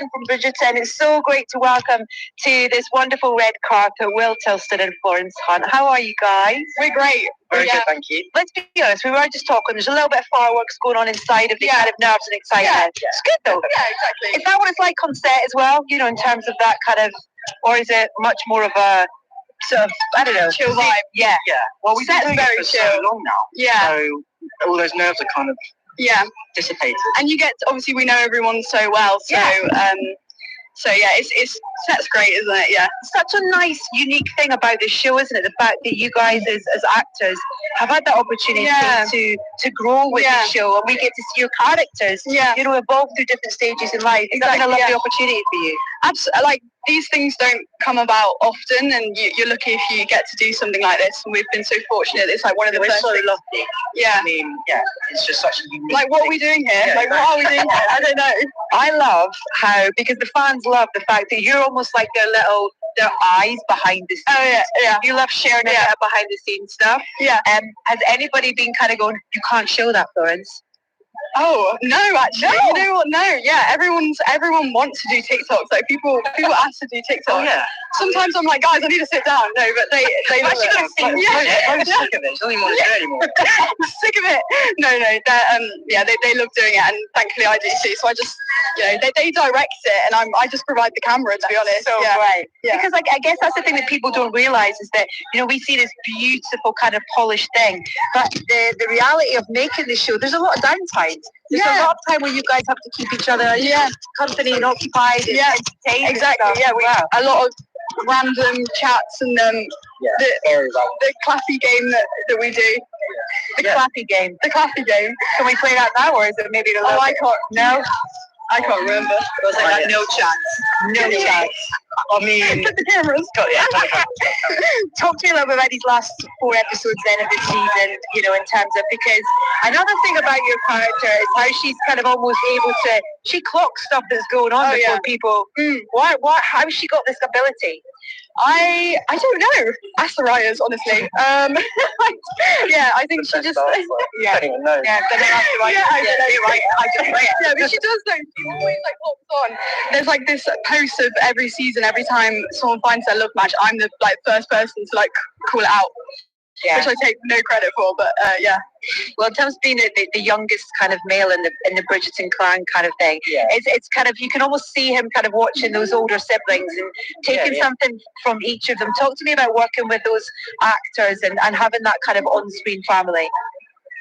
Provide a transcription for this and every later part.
Featherington from Bridgerton. It's so great to welcome to this wonderful red carpet Will Tilston and Florence Hunt. How are you guys? We're great. Very good, thank you. Let's be honest, we were just talking. There's a little bit of fireworks going on inside of the kind of nerves and excitement. Yeah. It's good though. Yeah, exactly. Is that what it's like on set as well? You know, in terms of that kind of, or is it much more of a sort of, I don't know, chill vibe? Yeah. Well, we've been doing it for so long now. Yeah. So all those nerves are kind of dissipated. And you get, obviously we know everyone so well, so it's that's great, isn't it? Yeah. Such a nice, unique thing about this show, isn't it? The fact that you guys as actors have had that opportunity to grow with the show, and we get to see your characters, you know, evolve through different stages in life. It's been a lovely opportunity for you. Absolutely. Like, these things don't come about often, and you're lucky if you get to do something like this. And we've been so fortunate. It's like one of the first so things. lucky. Yeah. I mean, it's just such a unique like, what are we doing here? Yeah, like, what are we doing here? I don't know. I love how, because the fans love the fact that you're almost like their eyes behind the scenes. Oh, yeah. You love sharing a bit of behind the scenes stuff. Yeah. Has anybody been kind of going, you can't show that, Florence? Oh no, actually, you know what? No, yeah, everyone wants to do TikToks. Like people ask to do TikToks. Oh, yeah. Sometimes I'm like, guys, I need to sit down. No, but they love it. I'm sick of it. Don't even want to do it anymore. I'm sick of it. No, they love doing it, and thankfully I do too. So I just, they direct it, and I just provide the camera. To be honest, so right. Yeah. Because I guess that's the thing that people don't realise is that we see this beautiful kind of polished thing, but the reality of making the show, there's a lot of downtime. There's a lot of time where you guys have to keep each other company and occupied and entertained. Exactly. Yeah, we have a lot of random chats and the clappy game that we do. The clappy game. The clappy game. Can we play that now, or is it maybe a little I can't. No? I can't remember. It was like no chats. No chats. I mean, the camera's got Talk to me a little bit about these last 4 episodes then of the season, in terms of, because another thing about your character is how she's kind of almost able to, she clocks stuff that's going on before people. How has she got this ability? I don't know. Ask the writers, honestly. I think she just. I don't even know. Yeah, but then ask the writers. I don't know. Right. I just wait. Yeah, but she does though. She always pops on. There's like this post of every season. Every time someone finds their love match, I'm the first person to call it out. Yeah. Which I take no credit for, but Well, in terms of being the youngest kind of male in the Bridgerton clan kind of thing, it's kind of, you can almost see him kind of watching those older siblings and taking something from each of them. Talk to me about working with those actors and having that kind of on-screen family.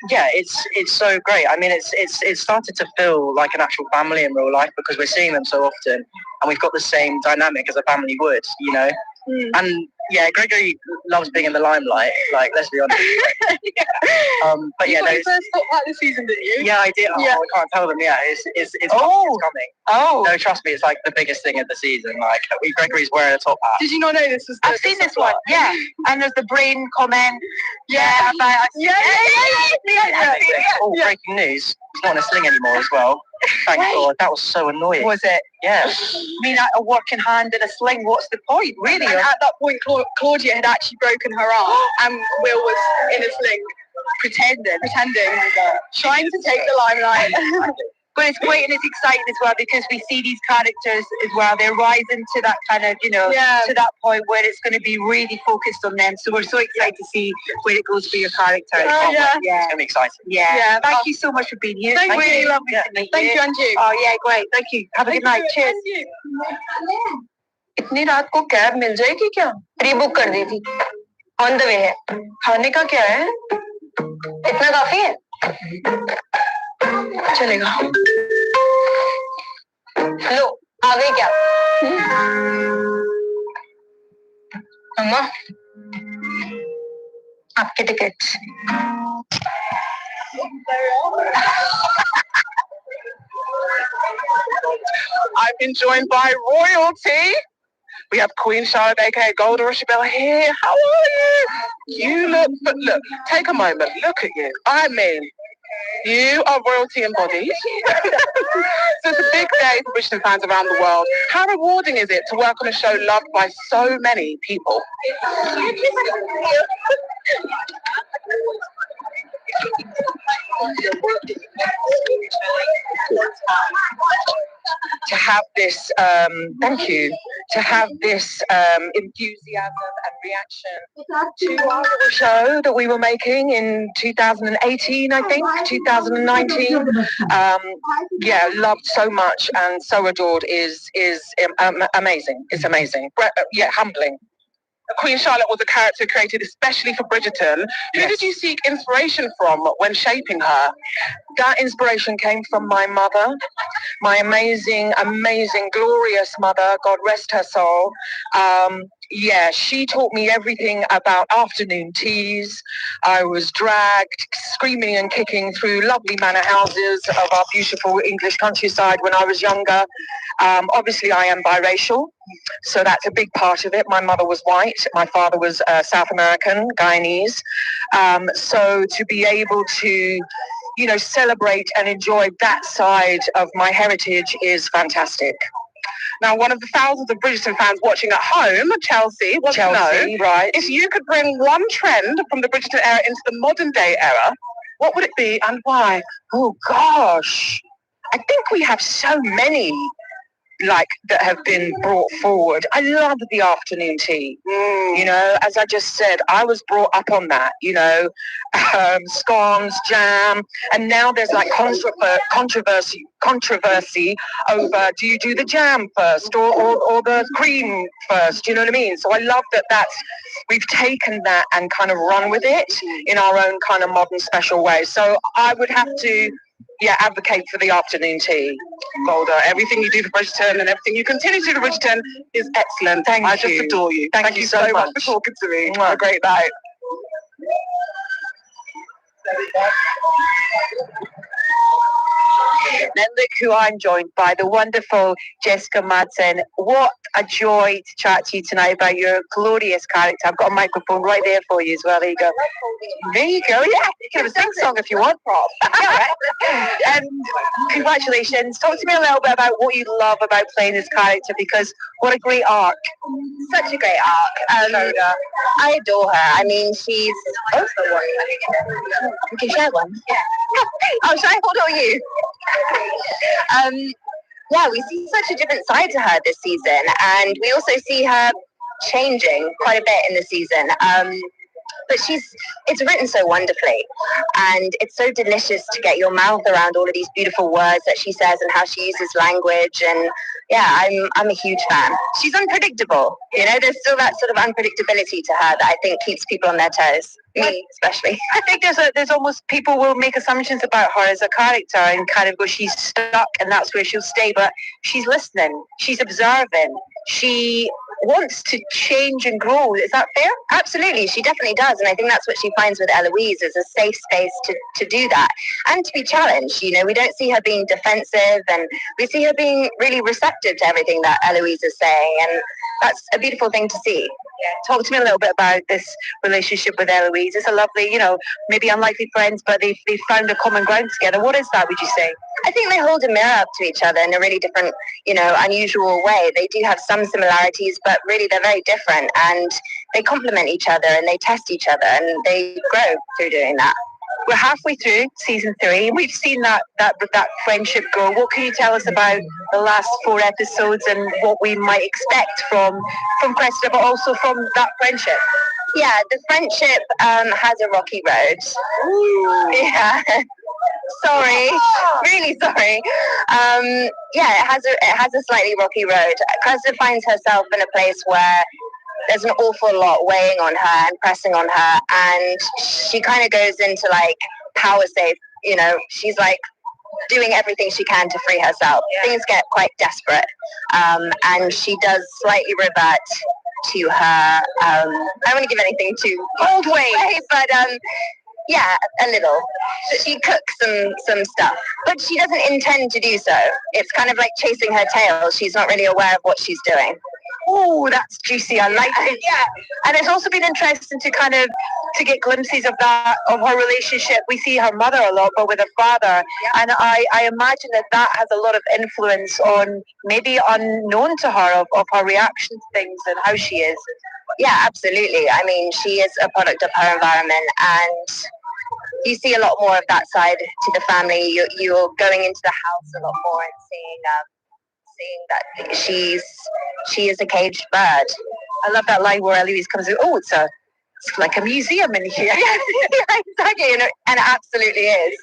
Yeah, it's so great. I mean, it's started to feel like an actual family in real life because we're seeing them so often, and we've got the same dynamic as a family would, And Gregory loves being in the limelight. Like, let's be honest. But you first thought that this season, didn't you? Yeah, I did. I can't tell them. Yeah, it's coming. Oh, no, trust me, it's like the biggest thing of the season. Like, Gregory's wearing a top hat. Did you not know this was? I've seen this one. Yeah, and there's the brain comment. Oh, breaking news! He's not in a sling anymore as well. Thank God. That was so annoying. Was it? Yeah. I mean, a working hand in a sling. What's the point, really? And at that point, Claudia had actually broken her arm, and Will was in a sling, pretending, trying to take the limelight. But it's great and it's exciting as well because we see these characters as well. They're rising to that kind of, to that point where it's going to be really focused on them. So we're so excited to see where it goes for your character. It's going to be exciting. Yeah. Thank you so much for being here. Thank you. Really lovely to meet you. Thank you, and you. Oh, yeah, great. Thank you. Have a good night. Cheers. इतनी रात को cab मिल जाएगी क्या? Pre book कर दी थी. On the way है. खाने का क्या है? इतना काफी है? चलेगा. लो, आ गई क्या? अम्मा, आपके tickets. I've been joined by royalty. We have Queen Charlotte, aka Golda Rochabella here. How are you? Look, take a moment. Look at you. I mean, you are royalty embodied. So it's a big day for Bridgerton fans around the world. How rewarding is it to work on a show loved by so many people? To have this, thank you, to have this enthusiasm and reaction to our little show that we were making in 2018, I think, 2019. Yeah, loved so much and so adored is amazing. It's amazing. Yeah, humbling. Queen Charlotte was a character created especially for Bridgerton. Who did you seek inspiration from when shaping her? That inspiration came from my mother, my amazing, glorious mother, God rest her soul. Yeah, she taught me everything about afternoon teas. I was dragged screaming and kicking through lovely manor houses of our beautiful English countryside when I was younger. Obviously, I am biracial, so that's a big part of it. My mother was white. My father was South American, Guyanese. So to be able to, you know, celebrate and enjoy that side of my heritage is fantastic. Now, one of the thousands of Bridgerton fans watching at home, Chelsea, wants to know, right? If you could bring one trend from the Bridgerton era into the modern day era, what would it be and why? Oh, gosh. I think we have so many that have been brought forward. I love the afternoon tea. You know, as I just said, I was brought up on that, you know, scones, jam, and now there's like controversy over, do you do the jam first or the cream first? You know what I mean? So I love that we've taken that and kind of run with it in our own kind of modern special way. So I would have to advocate for the afternoon tea. Golda, everything you do for Bridgerton and everything you continue to do for Bridgerton is excellent. I just adore you. Thank you so much for talking to me. Have a great night. Then look who I'm joined by, the wonderful Jessica Madsen. What a joy to chat to you tonight about your glorious character. I've got a microphone right there for you as well. There you go. There you go. Yeah, you can have a sing song if you want, Prof. Congratulations. Talk to me a little bit about what you love about playing this character, because what a great arc. Such a great arc. I adore her. I mean, she's... Oh, we can share one. Yeah. Oh, should I hold on you? Yeah, we see such a different side to her this season, and we also see her changing quite a bit in the season. But it's written so wonderfully, and it's so delicious to get your mouth around all of these beautiful words that she says and how she uses language. And yeah, I'm a huge fan. She's unpredictable. You know, there's still that sort of unpredictability to her that I think keeps people on their toes. Me, especially. I think there's almost, people will make assumptions about her as a character and kind of go, she's stuck and that's where she'll stay. But she's listening. She's observing. She wants to change and grow. Is that fair? Absolutely, she definitely does, and I think that's what she finds with Eloise, is a safe space to do that and to be challenged. You know, we don't see her being defensive, and we see her being really receptive to everything that Eloise is saying, and that's a beautiful thing to see. Yeah. Talk to me a little bit about this relationship with Eloise. It's a lovely, you know, maybe unlikely friends, but they've found a common ground together. What is that, would you say? I think they hold a mirror up to each other in a really different, you know, unusual way. They do have some similarities, but really they're very different, and they complement each other and they test each other and they grow through doing that. We're halfway through season 3, and we've seen that friendship grow. What can you tell us about the last 4 episodes and what we might expect from Cressida, but also from that friendship? Yeah, the friendship has a rocky road. Ooh. Yeah. Sorry, really sorry. Yeah, it has a slightly rocky road. Cressida finds herself in a place where there's an awful lot weighing on her and pressing on her, and she kind of goes into like power save. You know, she's like doing everything she can to free herself. Yeah. Things get quite desperate, and she does slightly revert to her. I don't want to give anything too old way, but yeah, a little. She cooks some stuff, but she doesn't intend to do so. It's kind of like chasing her tail. She's not really aware of what she's doing. Oh, that's juicy. I like it. Yeah. And it's also been interesting to get glimpses of her relationship. We see her mother a lot, but with her father. Yeah. And I imagine that has a lot of influence on, maybe unknown to her, of her reaction to things and how she is. Yeah, absolutely. I mean, she is a product of her environment, and you see a lot more of that side to the family. You're going into the house a lot more and seeing that she is a caged bird. I love that line where Eloise comes in. Oh, it's like a museum in here. Yeah, exactly, and it absolutely is.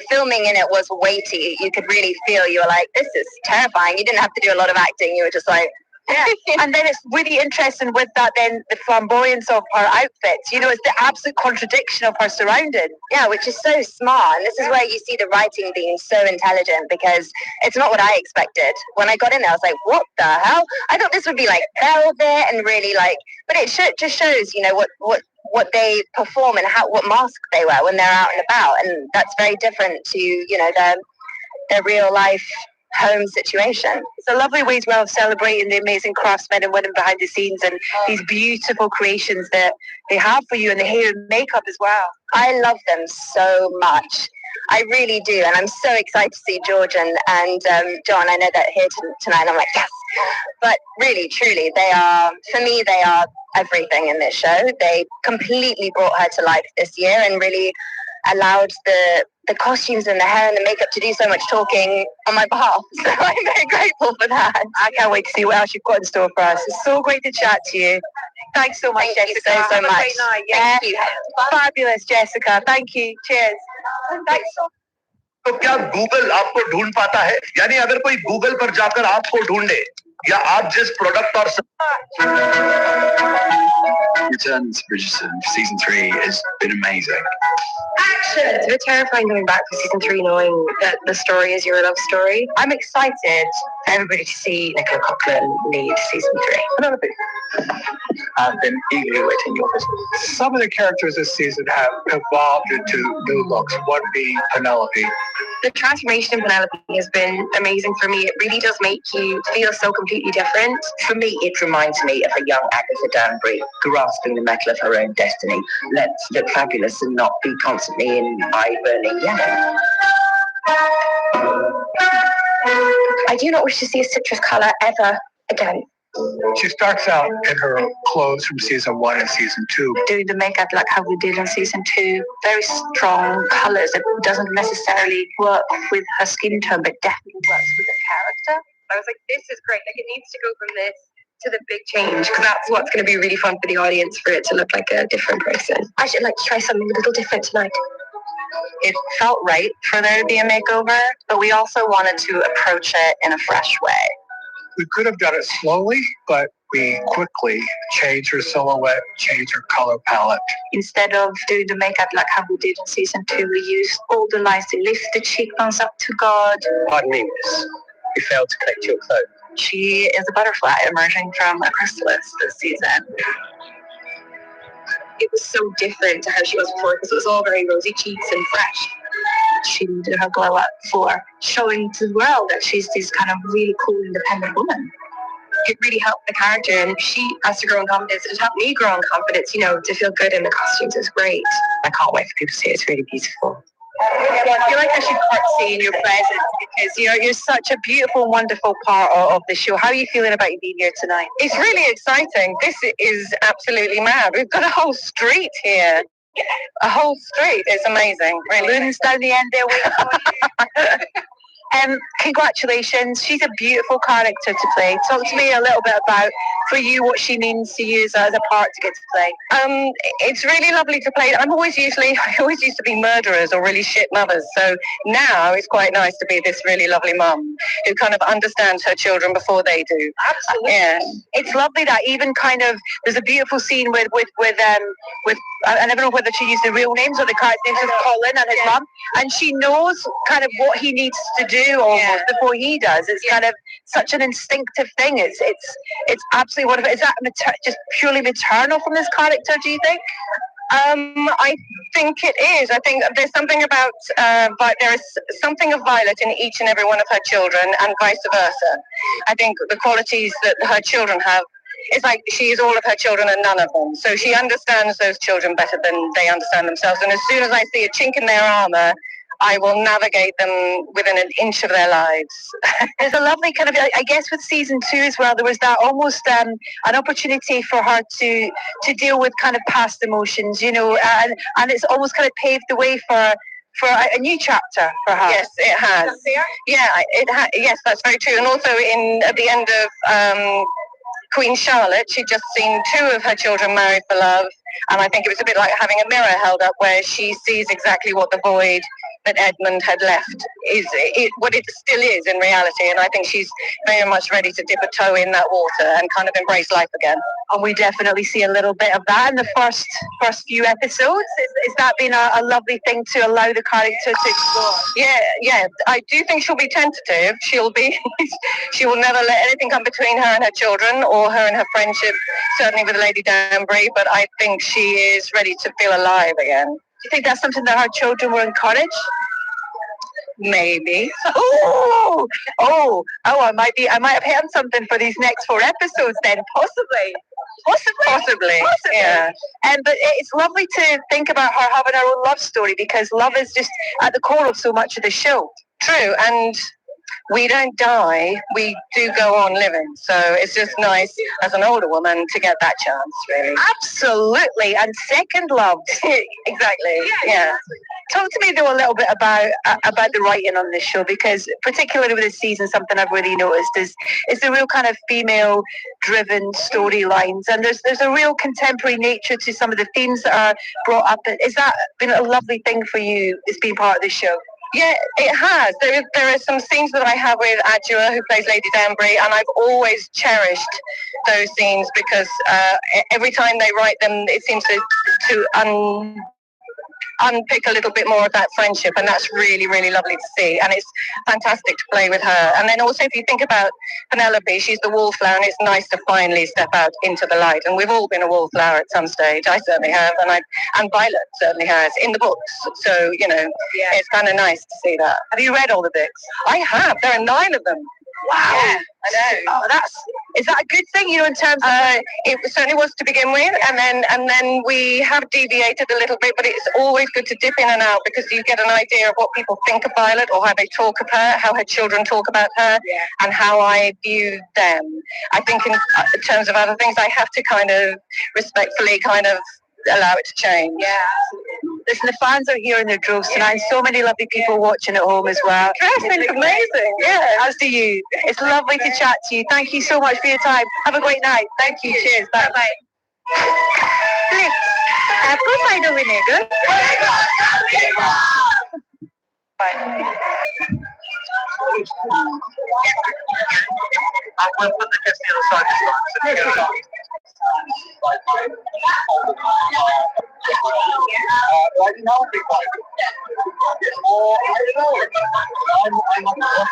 Filming in it was weighty. You could really feel. You were like, this is terrifying. You didn't have to do a lot of acting. You were just like, yeah. And then it's really interesting with that, then the flamboyance of her outfits. You know, it's the absolute contradiction of her surroundings. Yeah, which is so smart. And this is where you see the writing being so intelligent, because it's not what I expected. When I got in there, I was like, what the hell? I thought this would be like velvet and really like, but it just shows, you know, what they perform and what mask they wear when they're out and about. And that's very different to, you know, their real life home situation. It's a lovely way as well of celebrating the amazing craftsmen and women behind the scenes and these beautiful creations that they have for you, and the hair and makeup as well. I love them so much. I really do, and I'm so excited to see George and John. I know that here tonight, I'm like, yes. But really, truly, they are everything in this show. They completely brought her to life this year and really allowed the costumes and the hair and the makeup to do so much talking on my behalf. So I'm very grateful for that. I can't wait to see what else you've got in store for us. It's so great to chat to you. Thanks so much, Thank Jessica. you so Have much. a great night. Yeah. Thank you. Fabulous, Jessica. Thank you. Cheers. Thanks so much. तो क्या Google आपको ढूंढ पाता है? यानी अगर कोई Google पर जाकर आपको ढूंढे या आप जिस प्रोडक्ट और Return to Bridgerton season 3 has been amazing. Action! It's a bit terrifying going back to season 3 knowing that the story is your love story. I'm excited for everybody to see Nicola Coughlan lead season 3. Penelope, I've been eagerly waiting your visit. Some of the characters this season have evolved into new looks, one being Penelope. The transformation in Penelope has been amazing for me. It really does make you feel so completely different. For me, it reminds me of a young Agatha Danbury grasping the metal of her own destiny. Let's look fabulous and not be constantly in eye-burning yellow. I do not wish to see a citrus colour ever again. She starts out in her clothes from season 1 and season 2. Doing the makeup like how we did in season 2, very strong colours. It doesn't necessarily work with her skin tone, but definitely works with the character. I was like, this is great. Like, it needs to go from this to the big change, because that's what's going to be really fun for the audience, for it to look like a different person. I should like to try something a little different tonight. It felt right for there to be a makeover, but we also wanted to approach it in a fresh way. We could have done it slowly, but we quickly changed her silhouette, changed her color palette. Instead of doing the makeup like how we did in season 2, we used all the lines to lift the cheekbones up to God. Pardon me, miss. You failed to collect your cloak. She is a butterfly emerging from a chrysalis this season. It was so different to how she was before, because it was all very rosy cheeks and fresh. She needed her glow up for showing to the world that she's this kind of really cool, independent woman. It really helped the character, and she has to grow in confidence. It helped me grow in confidence, you know, to feel good in the costumes is great. I can't wait for people to see it. It's really beautiful. I feel like I should curtsy in your presence, because, you know, you're such a beautiful, wonderful part of the show. How are you feeling about you being here tonight? It's really exciting. This is absolutely mad. We've got a whole street here. A whole street. It's amazing. Really. Balloons down the end there waiting for you. Congratulations. She's a beautiful character to play. Talk to me a little bit about, for you, what she means to you as a part to get to play. It's really lovely to play. I always used to be murderers or really shit mothers. So now it's quite nice to be this really lovely mum who kind of understands her children before they do. Absolutely. Yeah. It's lovely that even kind of, there's a beautiful scene with I never know whether she used the real names or the character names of Colin and his mum, and she knows kind of what he needs to do almost before he does. It's kind of such an instinctive thing. It's absolutely wonderful. Is that just purely maternal from this character, do you think? I think it is. I think there's something about there is something of Violet in each and every one of her children, and vice versa. I think the qualities that her children have, it's like she is all of her children and none of them. So she understands those children better than they understand themselves. And as soon as I see a chink in their armour, I will navigate them within an inch of their lives. There's a lovely kind of, I guess, with season 2 as well. There was that almost an opportunity for her to deal with kind of past emotions, you know, and it's almost kind of paved the way for a new chapter for her. Yes, it has. Yeah, yes, that's very true. And also at the end of Queen Charlotte, she'd just seen 2 of her children married for love, and I think it was a bit like having a mirror held up where she sees exactly what the void that Edmund had left what it still is in reality, and I think she's very much ready to dip a toe in that water and kind of embrace life again. And we definitely see a little bit of that in the first few episodes. Is that been a lovely thing to allow the character to explore? Yeah, I do think she'll be tentative. She will never let anything come between her and her children or her and her friendship, certainly with Lady Danbury, but I think she is ready to feel alive again. Do you think that's something that her children will encourage? Maybe. Oh! I might have hit on something for these next 4 episodes then, possibly. Yeah. But it's lovely to think about her having her own love story, because love is just at the core of so much of the show. True, and we don't die, we do go on living. So it's just nice as an older woman to get that chance, really. Absolutely, and second love. Exactly, yeah. Talk to me though a little bit about the writing on this show, because particularly with this season, something I've really noticed is the real kind of female-driven storylines, and there's a real contemporary nature to some of the themes that are brought up. Is that been a lovely thing for you as being part of the show? Yeah, it has. There are some scenes that I have with Adjua, who plays Lady Danbury, and I've always cherished those scenes because every time they write them, it seems to unpick a little bit more of that friendship, and that's really, really lovely to see, and it's fantastic to play with her. And then also, if you think about Penelope, she's the wallflower, and it's nice to finally step out into the light, and we've all been a wallflower at some stage. I certainly have, and Violet certainly has in the books, so you know, it's kind of nice to see that. Have you read all the books? I have. There are 9 of them. Wow. Yeah, I know. Oh, is that a good thing, you know, in terms of... it certainly was to begin with, and then we have deviated a little bit, but it's always good to dip in and out because you get an idea of what people think of Violet or how they talk of her, how her children talk about her, and how I view them. I think in terms of other things, I have to kind of respectfully kind of allow it to change. Yeah. Listen, the fans are here in their droves tonight. So many lovely people watching at home as well. It's amazing. Yeah. As do you. It's lovely to chat to you. Thank you so much for your time. Have a great night. Thank you. Cheers. Bye. Please, apple cider vinegar. Bye. We'll put the kids the other side. Right now, be quiet. Oh, I know. I'm not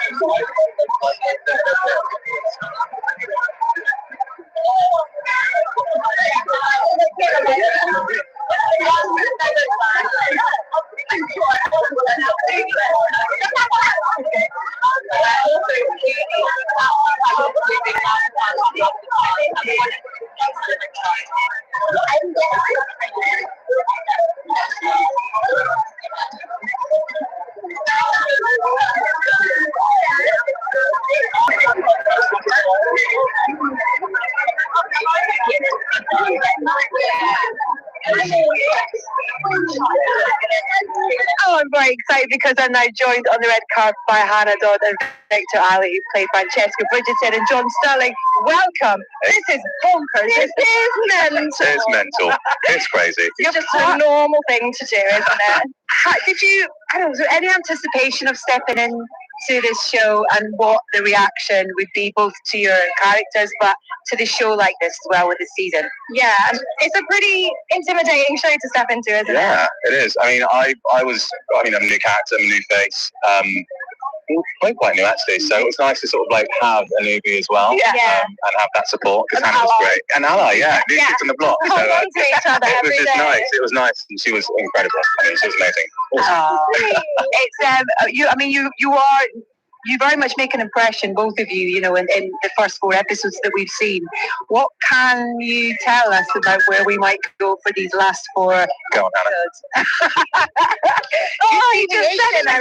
Oh, I'm very excited because I'm now joined on the red carpet by Hannah Dodd and Victor Ali, who played Francesca Bridgerton, and John Sterling. Welcome. This is bonkers. This is mental. It's mental. It's crazy. It's just a normal thing to do, isn't it? Was there any anticipation of stepping in to this show and what the reaction would be both to your characters but to the show like this as well with the season? Yeah, it's a pretty intimidating show to step into, isn't it? Yeah, it is. I mean, I'm a new character, I'm a new face. We're quite new actually, so it was nice to sort of like have a newbie as well, and have that support because Hannah was great. An ally, new kids on the block. So to each other it was every just day. nice. It was nice, and she was incredible. I mean, she was amazing. Awesome. It's you are you very much make an impression, both of you, you know, in the first 4 episodes that we've seen. What can you tell us about where we might go for these last 4 Go on, Anna. episodes? He just said it. He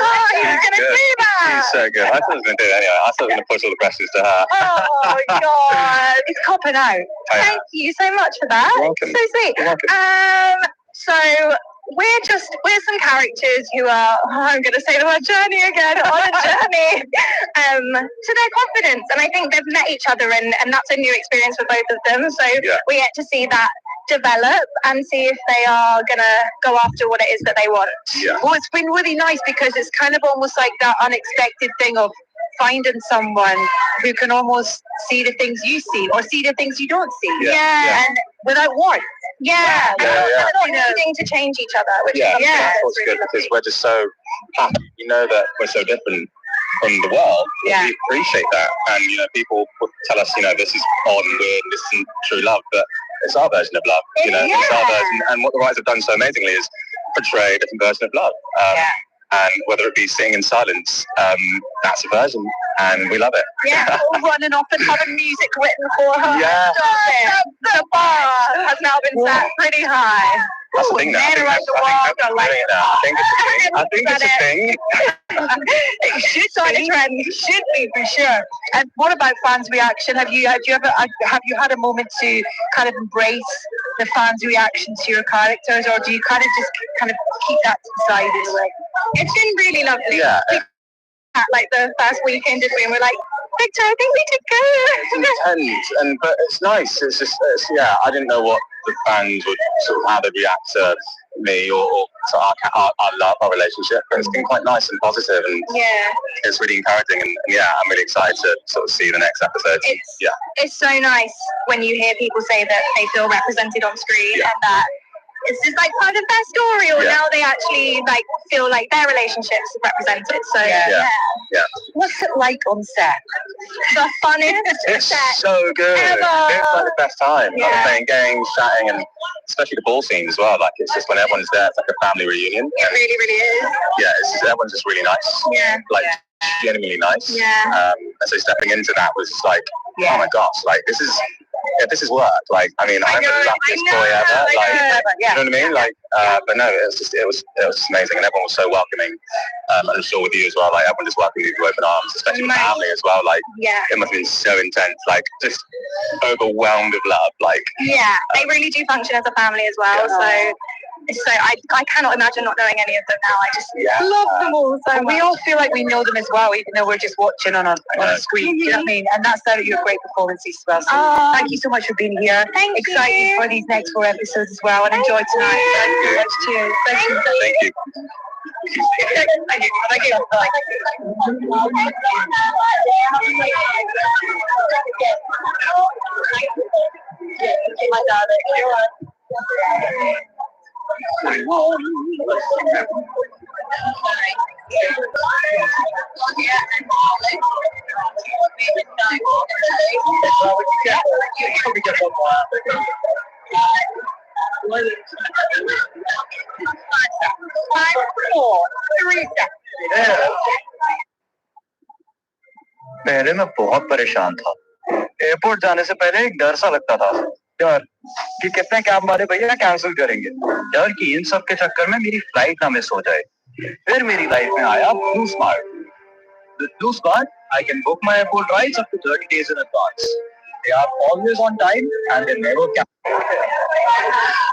was going to do that. She's so good. I thought I was going to do it anyway. I thought I was going to push all the questions to her. Oh my God. It's copping out. Thank you so much for that. You're welcome. So sweet. You're welcome. So we're some characters who are, I'm going to say the word journey again, on a journey to their confidence. And I think they've met each other and that's a new experience for both of them. So we get to see that develop and see if they are going to go after what it is that they want. Yeah. Well, it's been really nice because it's kind of almost like that unexpected thing of finding someone who can almost see the things you see or see the things you don't see. Yeah. And without warmth. Yeah. And not needing to change each other, which is something that's that's what's really good because we're just so happy. You know that we're so different from the world. Yeah. We appreciate that. And, you know, people would tell us, you know, this is odd and weird, this isn't true love, but it's our version of love. You know, it's our version. And what the writers have done so amazingly is portray a different version of love. And whether it be singing in silence, that's a version, and we love it. Yeah, all running off and having music written for her. Yeah. The bar has now been set pretty high. That's the thing now. Men around the world are like, I think it's a thing. It should start a trend. It should be for sure. And what about fans' reaction? Have you had a moment to kind of embrace the fans' reaction to your characters, or do you kind of just kind of keep that to the side in a way? It's been really lovely. Yeah. At like the first weekend, did we? And we're like, Victor, I think we did good. It's intense, but it's nice. I didn't know what the fans would sort of how they'd react to me or to our love, our relationship. But it's been quite nice and positive, and it's really encouraging. And I'm really excited to sort of see the next episode. It's so nice when you hear people say that they feel represented on screen and that it's just like part of their story, or now they actually like feel like their relationships are represented. So What's it like on set? The funnest It's set so good. ever. It's like the best time. Like playing games, chatting, and especially the ball scenes as well. Like it's just when everyone's there, it's like a family reunion. It really, really is. Yeah, everyone's just really nice. Yeah. Like genuinely nice. Yeah. And so stepping into that was just like, oh my gosh, like this is work. Like, I mean, I'm the luckiest boy ever. Like, you know what I mean? Like, but no, it was just amazing, and everyone was so welcoming. And I'm sure with you as well, like everyone just welcomed you with open arms, especially with family as well. Like, it must have been so intense, like just overwhelmed with love. Like, they really do function as a family as well. So I cannot imagine not knowing any of them now. I just love them all so much. We all feel like we know them as well, even though we're just watching on a screen. Do you know what I mean? And that's out of your great performances as well. So thank you so much for being here. Excited for these next 4 episodes as well, and enjoy tonight. Thank you so much. Cheers. Thank you. Thank you. Thank you. Thank you. My darling. पहले मैं बहुत परेशान था। Airport जाने से पहले एक डर सा लगता था, डर कि कितने कैब वाले भैया कैंसिल करेंगे, डर कि इन सब के चक्कर में मेरी फ्लाइट ना मिस हो जाए। फिर मेरी लाइफ में आया blue smart. With Blue Smart, I can book my airport rides up to 30 days in advance. They are always on time and they never cancel.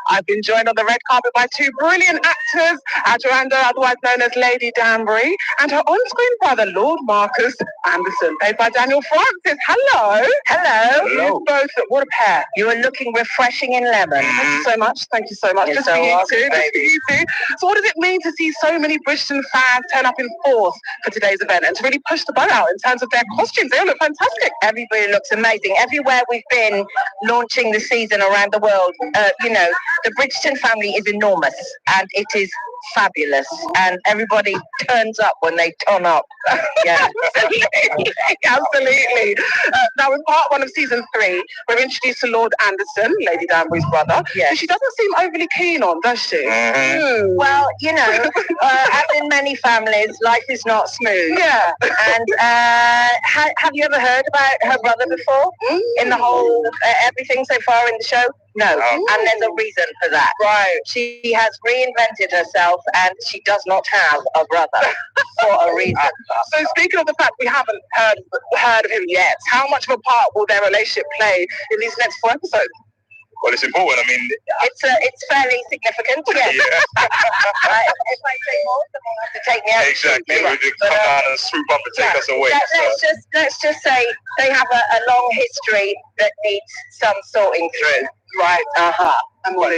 I've been joined on the red carpet by 2 brilliant actors, Adoranda, otherwise known as Lady Danbury, and her on-screen brother, Lord Marcus Anderson, played by Daniel Francis. Hello. Hello. You both, what a pair. You are looking refreshing in lemon. Thank you so much. Thank you so much. You're Just so for you welcome, two. Just for you two. So what does it mean to see so many Bridgerton fans turn up in force for today's event and to really push the boat out in terms of their costumes? They all look fantastic. Everybody looks amazing. Everywhere we've been launching the season around the world, the Bridgerton family is enormous and it is fabulous, and everybody turns up when they turn up. Yeah. Absolutely. Now, in part one of season 3, we're introduced to Lord Anderson, Lady Danbury's brother. Yes. Who she doesn't seem overly keen on, does she? Well, you know, as in many families, life is not smooth. Yeah. And have you ever heard about her brother before? In the whole everything so far in the show? No. And there's a reason for that. Right. She has reinvented herself, and she does not have a brother for a reason. So speaking of the fact we haven't heard of him yet, how much of a part will their relationship play in these next 4 episodes? Well, it's important. I mean, it's fairly significant. Yes. yeah, If I say more, someone has to take me out. exactly. We just come down and swoop up and take us away. Let's just say they have a long history that needs some sorting through. Right. But we'll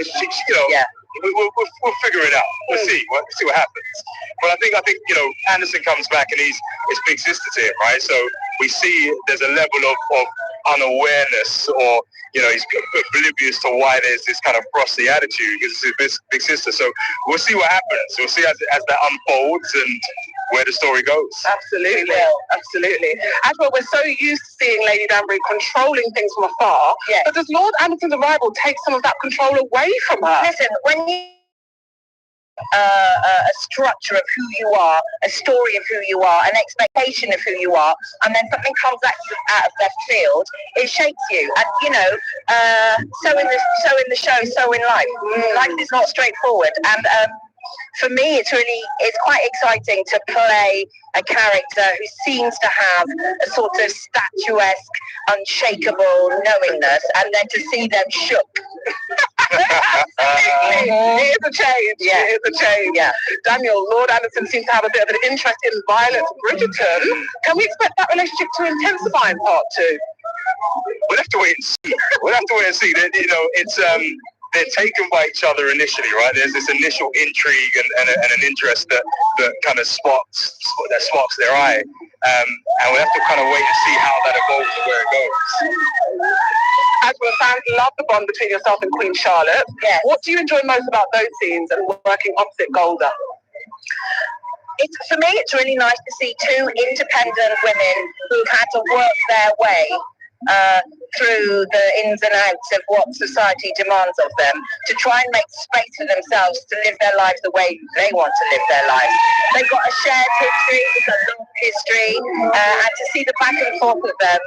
figure it out. We'll see. We'll see what happens. But I think Anderson comes back and he's big sister to him, right? So we see there's a level of unawareness, or he's oblivious to why there's this kind of frosty attitude because it's his big sister. So we'll see what happens. We'll see as that unfolds and where the story goes. Absolutely. As well, we're so used to seeing Lady Danbury controlling things from afar. Yes. But does Lord Anderson's arrival take some of that control away from her? Listen, when you a structure of who you are, a story of who you are, an expectation of who you are, and then something comes out of left field, it shakes you. And so in the show, so in life. Life is not straightforward, and for me, it's quite exciting to play a character who seems to have a sort of statuesque, unshakable knowingness, and then to see them shook. It is a change. Yeah. It is a change. Yeah. Daniel, Lord Anderson seems to have a bit of an interest in Violet Bridgerton. Can we expect that relationship to intensify in part 2? We'll have to wait and see. It's they're taken by each other initially, right? There's this initial intrigue and an interest that kind of sparks their eye, and we'll have to kind of wait and see how that evolves and where it goes. As well, fans love the bond between yourself and Queen Charlotte. Yes. What do you enjoy most about those scenes and working opposite Golda? For me, it's really nice to see 2 independent women who've had to work their way through the ins and outs of what society demands of them to try and make space for themselves to live their lives the way they want to live their lives. They've got a shared history, it's a long history, and to see the back and forth of them,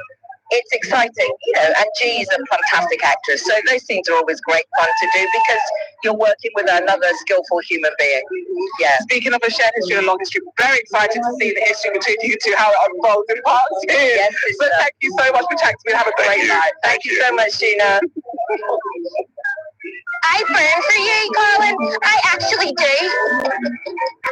it's exciting, and G's a fantastic actress, so those scenes are always great fun to do because you're working with another skillful human being. Yeah. Speaking of a shared history and a long history, very excited to see the history between you two, how it unfolds in part 2. Yes, so thank you so much for chatting to me. Have a great night. Thank you so much, Gina. I burn for you, Colin. I actually do.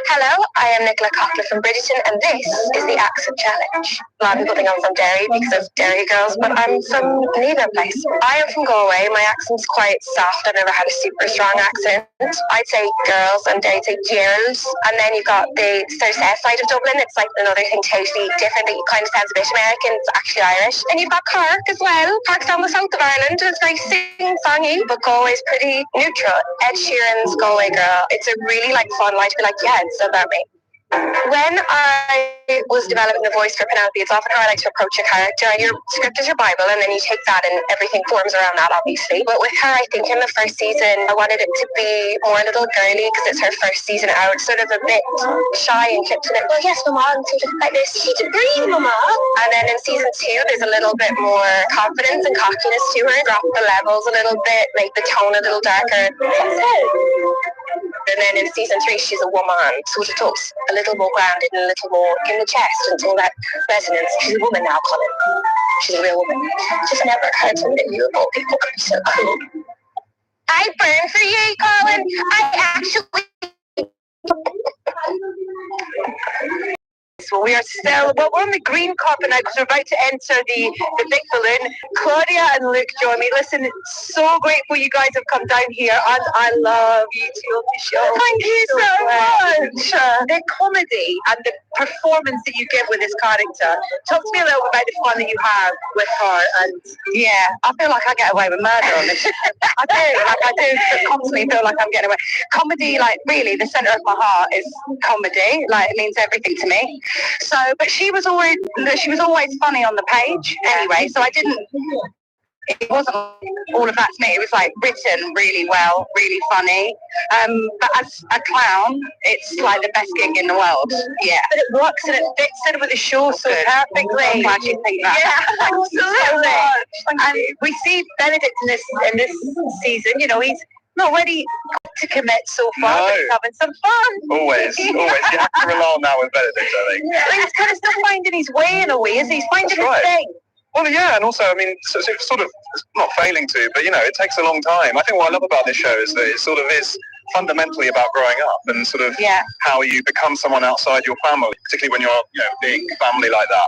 Hello, I am Nicola Cockler from Bridgerton, and this is the Accent Challenge. A lot of people think I'm from Derry because of Derry girls, but I'm from neither place. I am from Galway. My accent's quite soft. I've never had a super strong accent. I'd say girls, and they'd say girls. And then you've got the south side of Dublin. It's like another thing totally different that kind of sounds a bit American. It's actually Irish. And you've got Cork as well. Cork's down the south of Ireland. It's very sing-songy, but Galway's pretty neutral. Ed Sheeran's Galway Girl. It's a really fun line to be like, yeah, it's about me. When I was developing the voice for Penelope, it's often how I like to approach a character. Your script is your Bible, and then you take that and everything forms around that, obviously. But with her, I think in the first season, I wanted it to be more little girly because it's her first season out, sort of a bit shy and kept to it. Well, yes, Mama, and sort of like this. She can breathe, Mama. And then in season 2, there's a little bit more confidence and cockiness to her. Drop the levels a little bit, make the tone a little darker. And then in season 3, she's a woman, sort of talks a little more grounded and a little more in the chest and all that resonance. She's a woman now, Colin. She's a real woman. Just never occurred to me that you of all people could be so cool. I burn for you, Colin. I actually... beautiful. We are still, well, we're on the green carpet now because we're about to enter the big balloon. Claudia and Luke join me. Listen, so grateful you guys have come down here, and I love you two on the show. Thank you so much. The comedy and the performance that you give with this character. Talk to me a little bit about the fun that you have with her. And yeah, I feel like I get away with murder on this. I do constantly feel like I'm getting away. Comedy, like really, the centre of my heart is comedy. Like it means everything to me. So, but she was always funny on the page anyway. So it wasn't all of that to me. It was like written really well, really funny. But as a clown, it's like the best gig in the world. Yeah. But it works and it fits in with the show so perfectly. I'm glad you think that. Yeah, absolutely. And we see Benedict in this season. You know, he's not ready to commit so far, but he's having some fun. Always. You have to rely on that with Benedict, I think. But he's kind of still finding his way in a way, isn't he? He's finding his thing. Well, yeah, and also, I mean, sort of not failing to, but you know, it takes a long time. I think what I love about this show is that it sort of is fundamentally about growing up and sort of how you become someone outside your family, particularly when you're, you know, big family like that.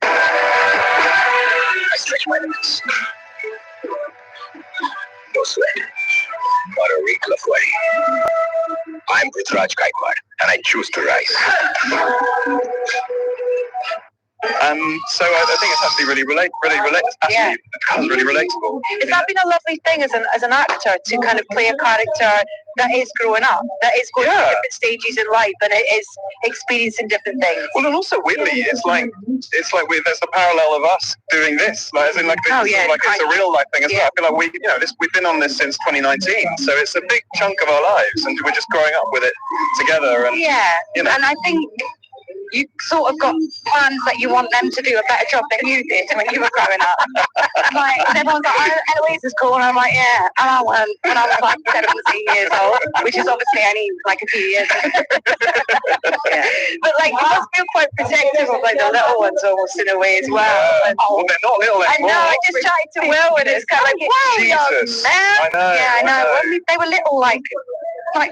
I stretch my limits. No sweat. But a way. I'm Prithviraj Gaikwad, and I choose to rise. So I think it's actually really it becomes really relatable. It's that been a lovely thing as an actor to kind of play a character that is growing up, that is going through different stages in life, and it is experiencing different things. Well, and also weirdly, it's like there's a parallel of us doing this, like as in like this, it's a real life thing as well. I feel like we've been on this since 2019, so it's a big chunk of our lives, and we're just growing up with it together. And you know. And I think you sort of got plans that you want them to do a better job than you did when you were growing up. Like, everyone's like, oh, Eloise is cool, and I'm like, yeah, and I went when I was like 17 years old, which is obviously only like a few years. But like, you must feel quite protective of like the little ones almost in a way as well. And, well, they're not little anymore. I know, I just chatted to Will, and it's kind of like, wow, Jesus. I know. Yeah, I know. When they were little, like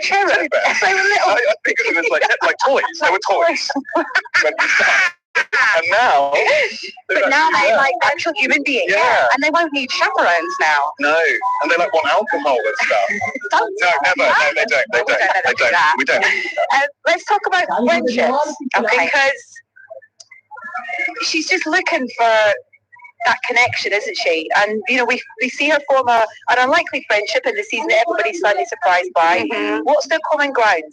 cherubs. They were little. I think of them as like toys. They were toys. And now, but now they like actual human beings, and they won't need chaperones now. No, and they like want alcohol and stuff. No, never. No, they don't. They don't. We don't. Let's talk about friendships, because she's just looking for that connection, isn't she? And you know, we see her form an unlikely friendship in the season that everybody's slightly surprised by. Mm-hmm. What's their common ground?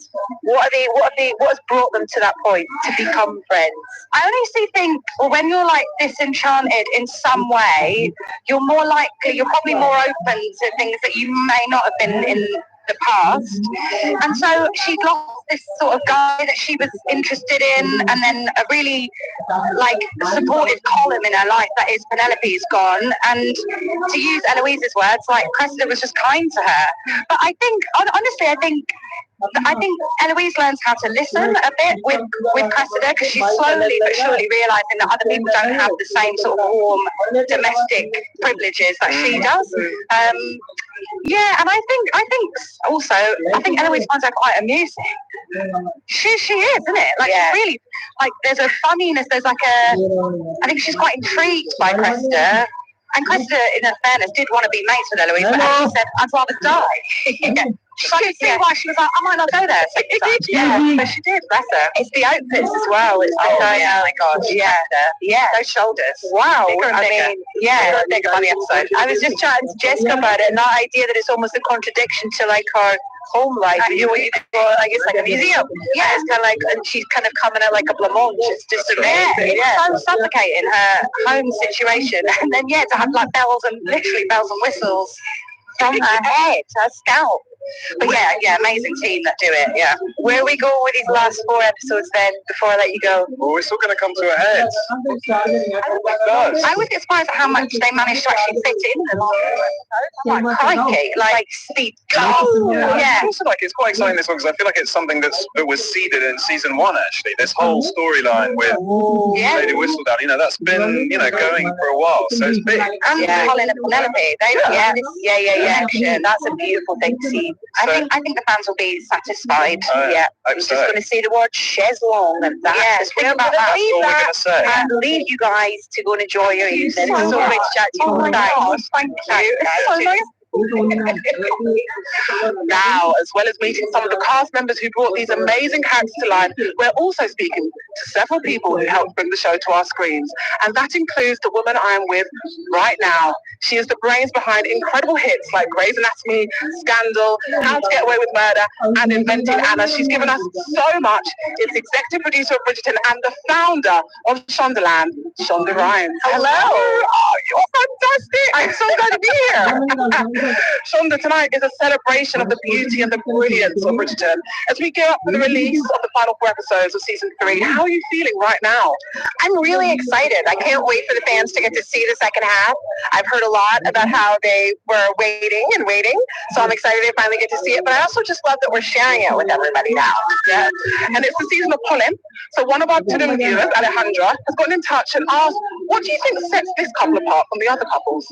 What has brought them to that point to become friends? I honestly think, well, when you're like disenchanted in some way, you're probably more open to things that you may not have been in the past. And so she lost this sort of guy that she was interested in, and then a really like supportive column in her life that is Penelope's gone. And to use Eloise's words, like Cressida was just kind to her. But I think, honestly, I think Eloise learns how to listen a bit with Cressida, because she's slowly but surely realising that other people don't have the same sort of warm domestic privileges that she does. And I think Eloise finds her quite amusing. She is, isn't it? Like, she's really, like, there's a funniness, there's like I think she's quite intrigued by Cressida. And Cressida, in her fairness, did want to be mates with Eloise, but she said, I'd rather die. So I could see why she was like, I might not go there. So but she did, bless her. It's the outfits as well. It's the oh my God, those shoulders. Wow. Bigger on the episode. I was just chatting to Jessica about it, and that idea that it's almost a contradiction to like her home life. You know what you call, I guess, like a museum. Yeah, it's kind of like, and she's kind of coming out like a blancmange. It's just amazing. It's so suffocating, her home situation, and then to have like bells and whistles from her head, her scalp. But amazing team that do it. Yeah. Where we go with these last 4 episodes then, before I let you go? Well, we're still going to come to a head. I was surprised at how much they managed to actually fit in the last 4 episodes. Like, crikey, like speed. It's also like, it's quite exciting, this one, because I feel like it's something that was seeded in season 1, actually. This whole storyline with Lady Whistledown, you know, that's been, you know, going for a while, so it's big. And Colin and Penelope, action. That's a beautiful thing to see So, I think the fans will be satisfied. I'm just going to say the word chaise longue, and that's we're about that. That's all we're going to say. And leave you guys to go and enjoy your evening. It's so great to chat to you. Oh my gosh, thank you. It's so nice. Now, as well as meeting some of the cast members who brought these amazing characters to life, we're also speaking to several people who helped bring the show to our screens. And that includes the woman I am with right now. She is the brains behind incredible hits like Grey's Anatomy, Scandal, How to Get Away with Murder, and Inventing Anna. She's given us so much. It's executive producer of Bridgerton and the founder of Shondaland, Shonda Rhimes. Hello. Oh, you're fantastic. I'm so glad to be here. Shonda, tonight is a celebration of the beauty and the brilliance of Bridgerton. As we gear up for the release of the final 4 episodes of season 3, how are you feeling right now? I'm really excited. I can't wait for the fans to get to see the second half. I've heard a lot about how they were waiting, so I'm excited they finally get to see it. But I also just love that we're sharing it with everybody now. Yeah, and it's the season of pollen. So one of our Bridgerton viewers, Alejandra, has gotten in touch and asked, what do you think sets this couple apart from the other couples?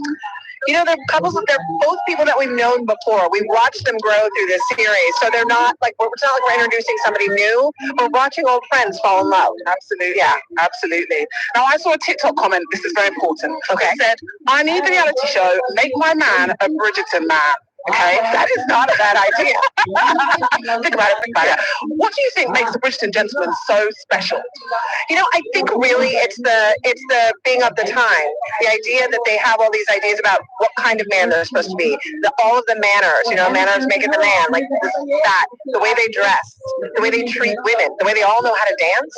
You know, they're both people that we've known before. We've watched them grow through this series. So they're not like, it's not like we're introducing somebody new. We're watching old friends fall in love. Absolutely. Yeah, absolutely. Now, I saw a TikTok comment. This is very important. Okay. It said, I need the reality show. Make my man a Bridgerton man. Okay, that is not a bad idea. Think about it. What do you think makes the Bridgerton gentleman so special? You know, I think really it's the being of the time. The idea that they have all these ideas about what kind of man they're supposed to be. All of the manners, manners make it the man. Like that, the way they dress, the way they treat women, the way they all know how to dance.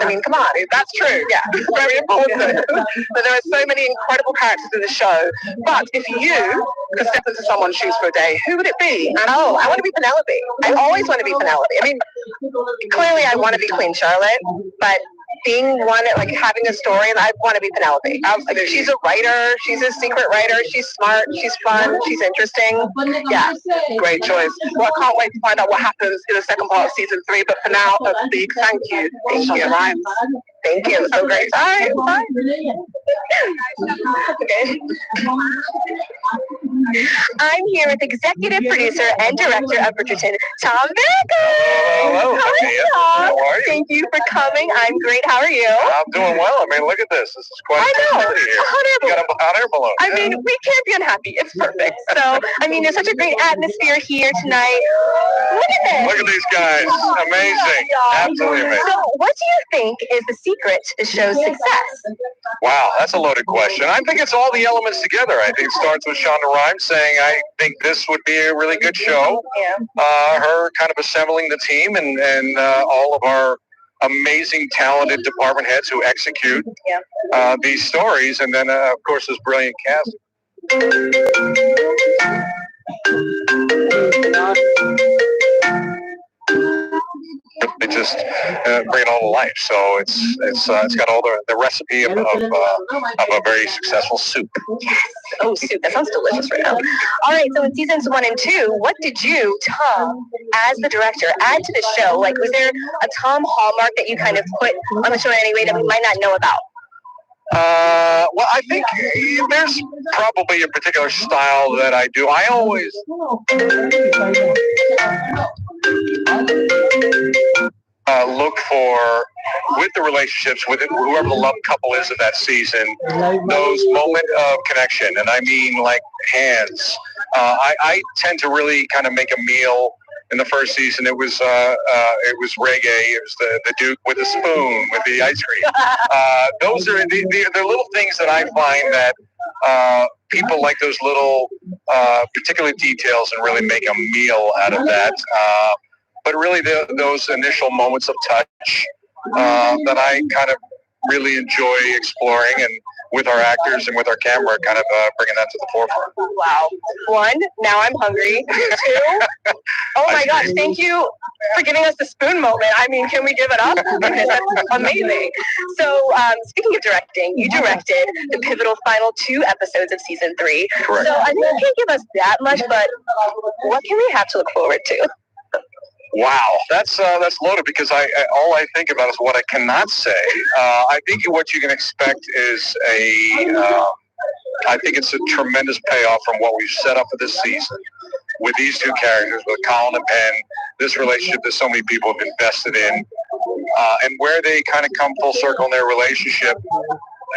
I mean, come on, that's true. Yeah, very important. But there are so many incredible characters in the show. But if you could step into someone's shoes for a day, who would it be? And I want to be Penelope. I always want to be Penelope. I mean, clearly I want to be Queen Charlotte, but being one, like having a story, I want to be Penelope. Like, she's a writer. She's a secret writer. She's smart. She's fun. She's interesting. Yeah. Great choice. Well, I can't wait to find out what happens in the second part of season 3. But for now, a big thank you. Shonda Rhimes. Thank you. So great. Bye. Bye. Okay. I'm here with executive producer and director of Bridgerton, Tom Baker. Hello. How are you? Thank you for coming. I'm great. How are you? I'm doing well. I mean, look at this. This is quite a here. You got a hot air balloon. I mean, we can't be unhappy. It's perfect. So, I mean, there's such a great atmosphere here tonight. Look at this. Look at these guys. Amazing. Absolutely amazing. So, what do you think is the secret to the show's success? Wow, that's a loaded question. I think it's all the elements together. I think it starts with Shonda Rhimes saying, I think this would be a really good show. Yeah. Her kind of assembling the team and all of our amazing, talented department heads who execute these stories. And then, of course, this brilliant cast. They just bring it all to life. So it's got all the recipe of a very successful soup. Yes. Oh, soup. That sounds delicious right now. All right. So in seasons 1 and 2, what did you, Tom, as the director, add to the show? Like, was there a Tom hallmark that you kind of put on the show in any way that we might not know about? Well, I think there's probably a particular style that I do. I always look for, with the relationships, with whoever the love couple is of that season, those moment of connection. And I mean, like, hands. I tend to really kind of make a meal. In the first season, it was reggae. It was the Duke with the spoon, with the ice cream. Those are the little things that I find that people like those little particular details and really make a meal out of that. But really, those initial moments of touch that I kind of really enjoy exploring, and with our actors and with our camera, kind of bringing that to the forefront. Wow. 1, now I'm hungry. 2, oh my gosh, thank you for giving us the spoon moment. I mean, can we give it up? Because that's amazing. So, speaking of directing, you directed the pivotal final 2 episodes of season 3. Correct. So, I know you can't give us that much, but what can we have to look forward to? Wow, that's loaded, because all I think about is what I cannot say. I think what you can expect is I think it's a tremendous payoff from what we've set up for this season. with these two characters, with Colin and Penn, this relationship that so many people have invested in, and where they kind of come full circle in their relationship,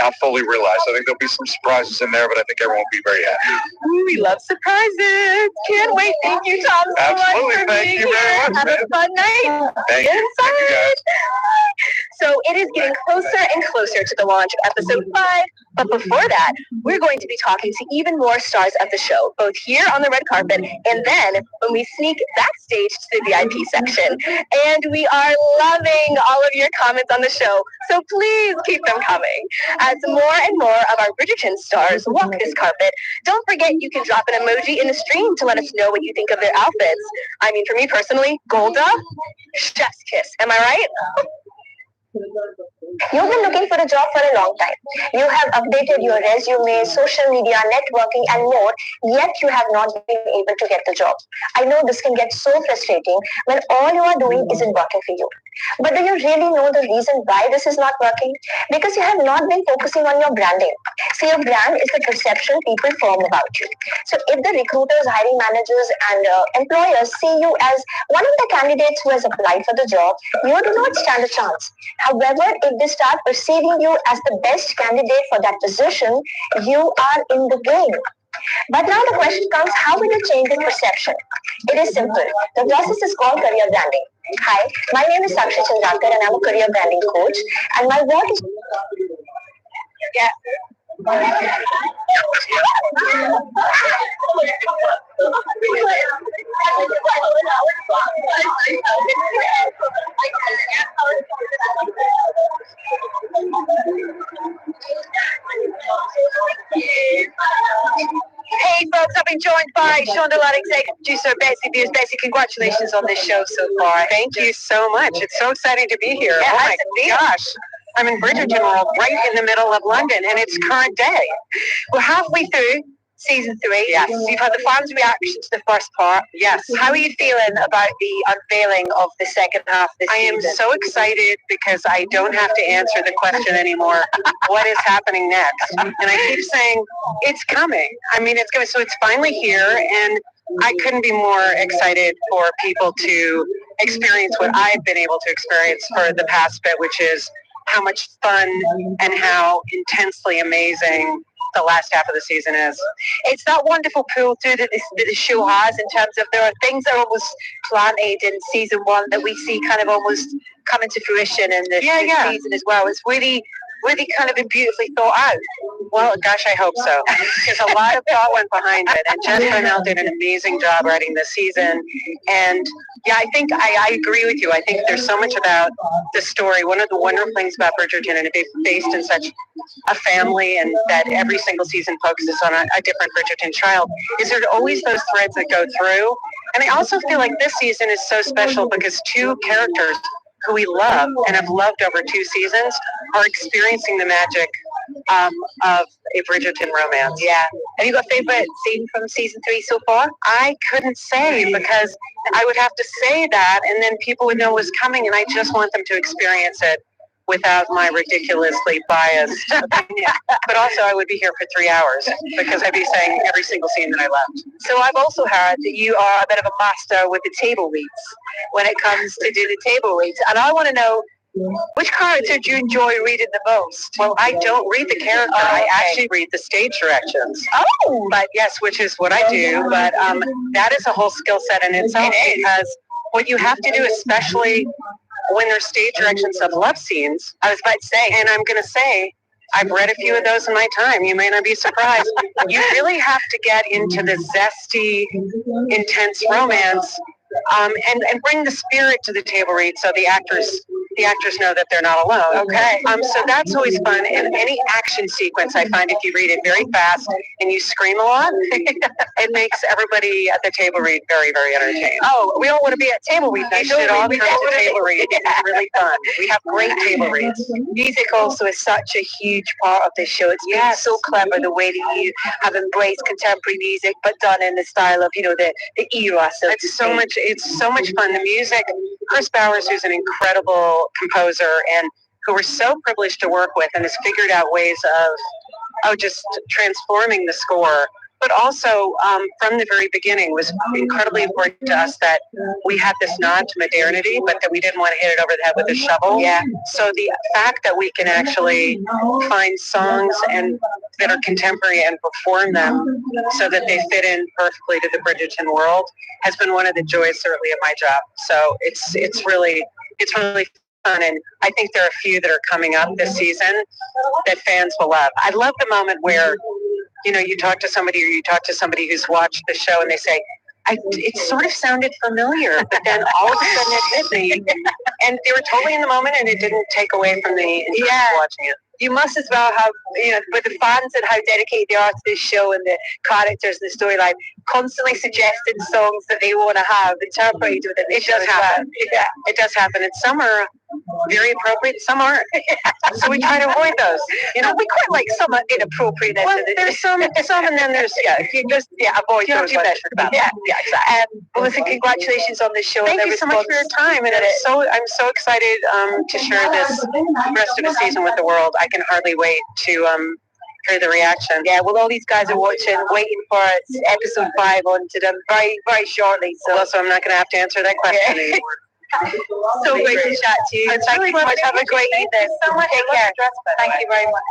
not fully realized. I think there'll be some surprises in there, but I think everyone will be very happy. Ooh, we love surprises. Can't wait. Thank you, Tom, so Absolutely. much for Thank being you very here. much, Have man. a fun night. Thank you. Thank you, guys. So it is getting closer and closer to the launch of episode 5. But before that, we're going to be talking to even more stars of the show, both here on the red carpet and then when we sneak backstage to the VIP section. And we are loving all of your comments on the show, so please keep them coming. As more and more of our Bridgerton stars walk this carpet, don't forget you can drop an emoji in the stream to let us know what you think of their outfits. I mean, for me personally, Golda, chef's kiss. Am I right? You've been looking for a job for a long time. You have updated your resume, social media, networking, and more, yet you have not been able to get the job. I know this can get so frustrating when all you are doing isn't working for you. But do you really know the reason why this is not working? Because you have not been focusing on your branding. See, your brand is the perception people form about you. So if the recruiters, hiring managers, and employers see you as one of the candidates who has applied for the job, you do not stand a chance. However, if they start perceiving you as the best candidate for that position, you are in the game. But now the question comes, how will you change this perception? It is simple. The process is called career branding. Hi, my name is Sakshi Chandrakar and I'm a career branding coach. And my work is... Hey folks, I've been joined by Shonda Lott, executive producer Betsy Beers. Betsy, congratulations on this show so far. Thank you so much. It's so exciting to be here. Yeah, oh how's my it feel? gosh. I'm in Bridgerton World, right in the middle of London, and it's current day. We're halfway through season 3. Yes. You've had the fans' reaction to the first part. Yes. How are you feeling about the unveiling of the second half this I am season? so excited because I don't have to answer the question anymore, what is happening next? And I keep saying, it's coming. I mean, it's coming. So it's finally here, and I couldn't be more excited for people to experience what I've been able to experience for the past bit, which is how much fun and how intensely amazing the last half of the season is. It's that wonderful pull through that the show has, in terms of there are things that are almost planted in season 1 that we see kind of almost coming to fruition in this season as well. It's really kind of been beautifully thought out. Well, gosh, I hope so. Because a lot of thought went behind it. And Jen Brunel did an amazing job writing this season. And yeah, I think I agree with you. I think there's so much about the story. One of the wonderful things about Bridgerton, and it's based in such a family, and that every single season focuses on a different Bridgerton child, is there always those threads that go through. And I also feel like this season is so special because 2 characters who we love and have loved over 2 seasons are experiencing the magic of a Bridgerton romance. Yeah. Have you got a favourite scene from season 3 so far? I couldn't say, because I would have to say that and then people would know what's coming, and I just want them to experience it without my ridiculously biased opinion. But also I would be here for 3 hours because I'd be saying every single scene that I loved. So I've also heard that you are a bit of a master with the table reads when it comes to do the table reads. And I want to know, which character do you enjoy reading the most? Well, I don't read the character. I actually read the stage directions. Oh! But yes, which is what I do. But that is a whole skill set in itself, because what you have to do, especially when there's stage directions of love scenes, I was about to say, and I'm going to say, I've read a few of those in my time. You may not be surprised. You really have to get into the zesty, intense romance, and bring the spirit to the table read, so the actors know that they're not alone. Okay. So that's always fun. And any action sequence, I find if you read it very fast and you scream a lot, it makes everybody at the table read very, very entertained. Oh, we all want to be at table read. You should all come to table read. It's really fun. We have great table reads. Music also is such a huge part of this show. It's been so clever the way that you have embraced contemporary music, but done in the style of, the era. So it's so much fun. The music, Chris Bowers, who's an incredible composer and who we're so privileged to work with, and has figured out ways of just transforming the score but also from the very beginning was incredibly important to us that we had this nod to modernity, but that we didn't want to hit it over the head with a shovel. Yeah. So the fact that we can actually find songs that are contemporary and perform them so that they fit in perfectly to the Bridgerton world has been one of the joys, certainly, of my job. So it's really fun, and I think there are a few that are coming up this season that fans will love. I love the moment where, you know, you talk to somebody who's watched the show and they say, it sort of sounded familiar, but then all of a sudden it hit me. And they were totally in the moment, and it didn't take away from the interest of watching it. You must as well have, you know, with the fans and how dedicated they are to this show and the characters and the storyline, constantly suggesting songs that they want to have interpreted within the show. It does happen. Yeah, it does happen. And some are very appropriate, some aren't. So we try to avoid those. You know, we quite like some inappropriateness. Well, there's some, and then there's, you just avoid you have those. to be measured about that. Yeah, exactly. Well, listen, congratulations on the show. Thank you so much for your time, and I'm so excited to share this rest of the season with the world. I can hardly wait to hear the reaction. Yeah, well, all these guys are watching, waiting for episode 5 onto them very, very shortly. So I'm not going to have to answer that question anymore. So great to chat to you. It's Thank really you so much. Have a great evening. Thank you so much. Take care. Thank you very much.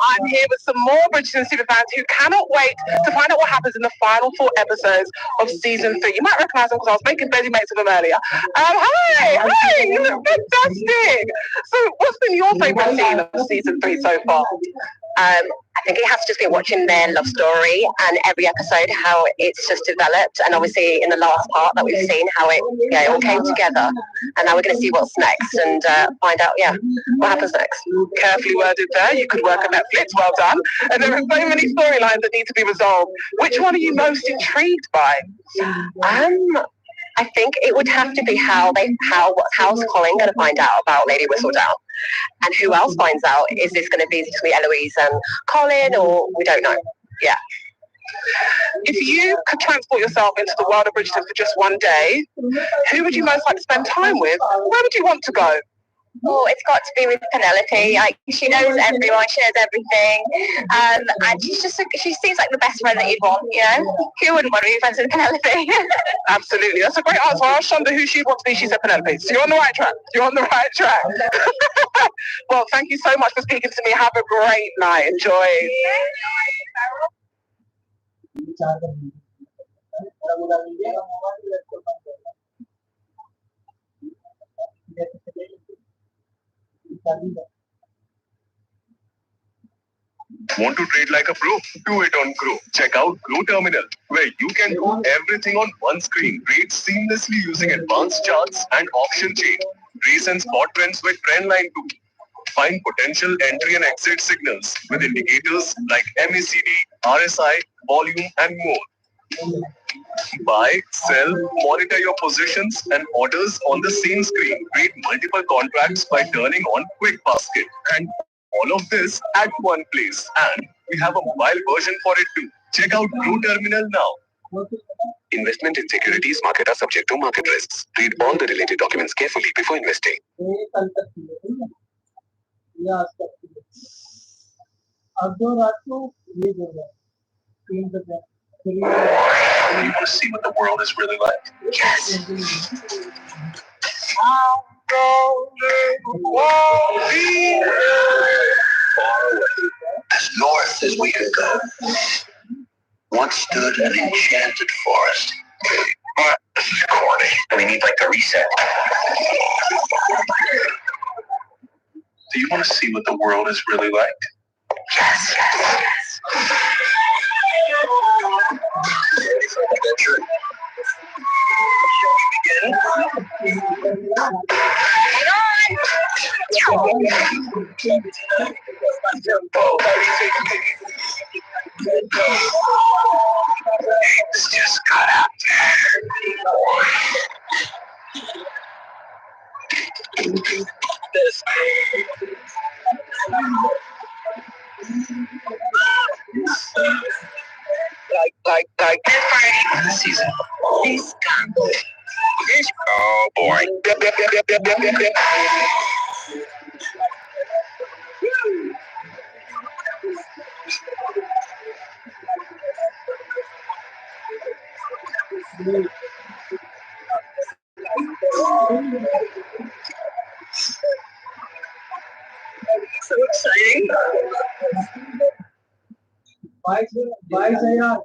I'm here with some more Bridgerton superfans who cannot wait to find out what happens in the final 4 episodes of season 3. You might recognise them because I was making busy mates with them earlier. Hi, you look fantastic. So, what's been your favourite scene of season 3 so far? I think it has to just be watching their love story and every episode how it's just developed, and obviously in the last part that we've seen how it all came together, and now we're going to see what's next and find out what happens next. Carefully worded there. You could work on Netflix. Well done. And there are so many storylines that need to be resolved. Which one are you most intrigued by? I think it would have to be how's Colin going to find out about Lady Whistledown, and who else finds out? Is this going to be Eloise and Colin, or we don't know? Yeah. If you could transport yourself into the world of Bridgerton for just one day, who would you most like to spend time with? Where would you want to go? Oh, it's got to be with Penelope. She knows everyone, she knows everything, and she seems like the best friend that you'd want. You know, who wouldn't want to be friends with Penelope? Absolutely, that's a great answer. I asked Shonda who she'd want to be. She said Penelope. So you're on the right track. Well, thank you so much for speaking to me. Have a great night. Enjoy. Want to trade like a pro? Do it on Grow. Check out Grow Terminal, where you can do everything on one screen. Trade seamlessly using advanced charts and auction chain. Trace and spot trends with Trendline too. Find potential entry and exit signals with indicators like MACD, RSI, volume, and more. Buy, sell, monitor your positions and orders on the same screen. Create multiple contracts by turning on Quick Basket. And all of this at one place. And we have a mobile version for it too. Check out Grow Terminal now. Investment in securities market are subject to market risks. Read all the related documents carefully before investing. You want to see what the world is really like? Yes. As north as we could go, once stood an enchanted forest. This is corny. We need like a reset. Do you want to see what the world is really like? Yes. Ready for adventure? It's just got out there. Like this season. This oh boy. So exciting. Bye, Zayan.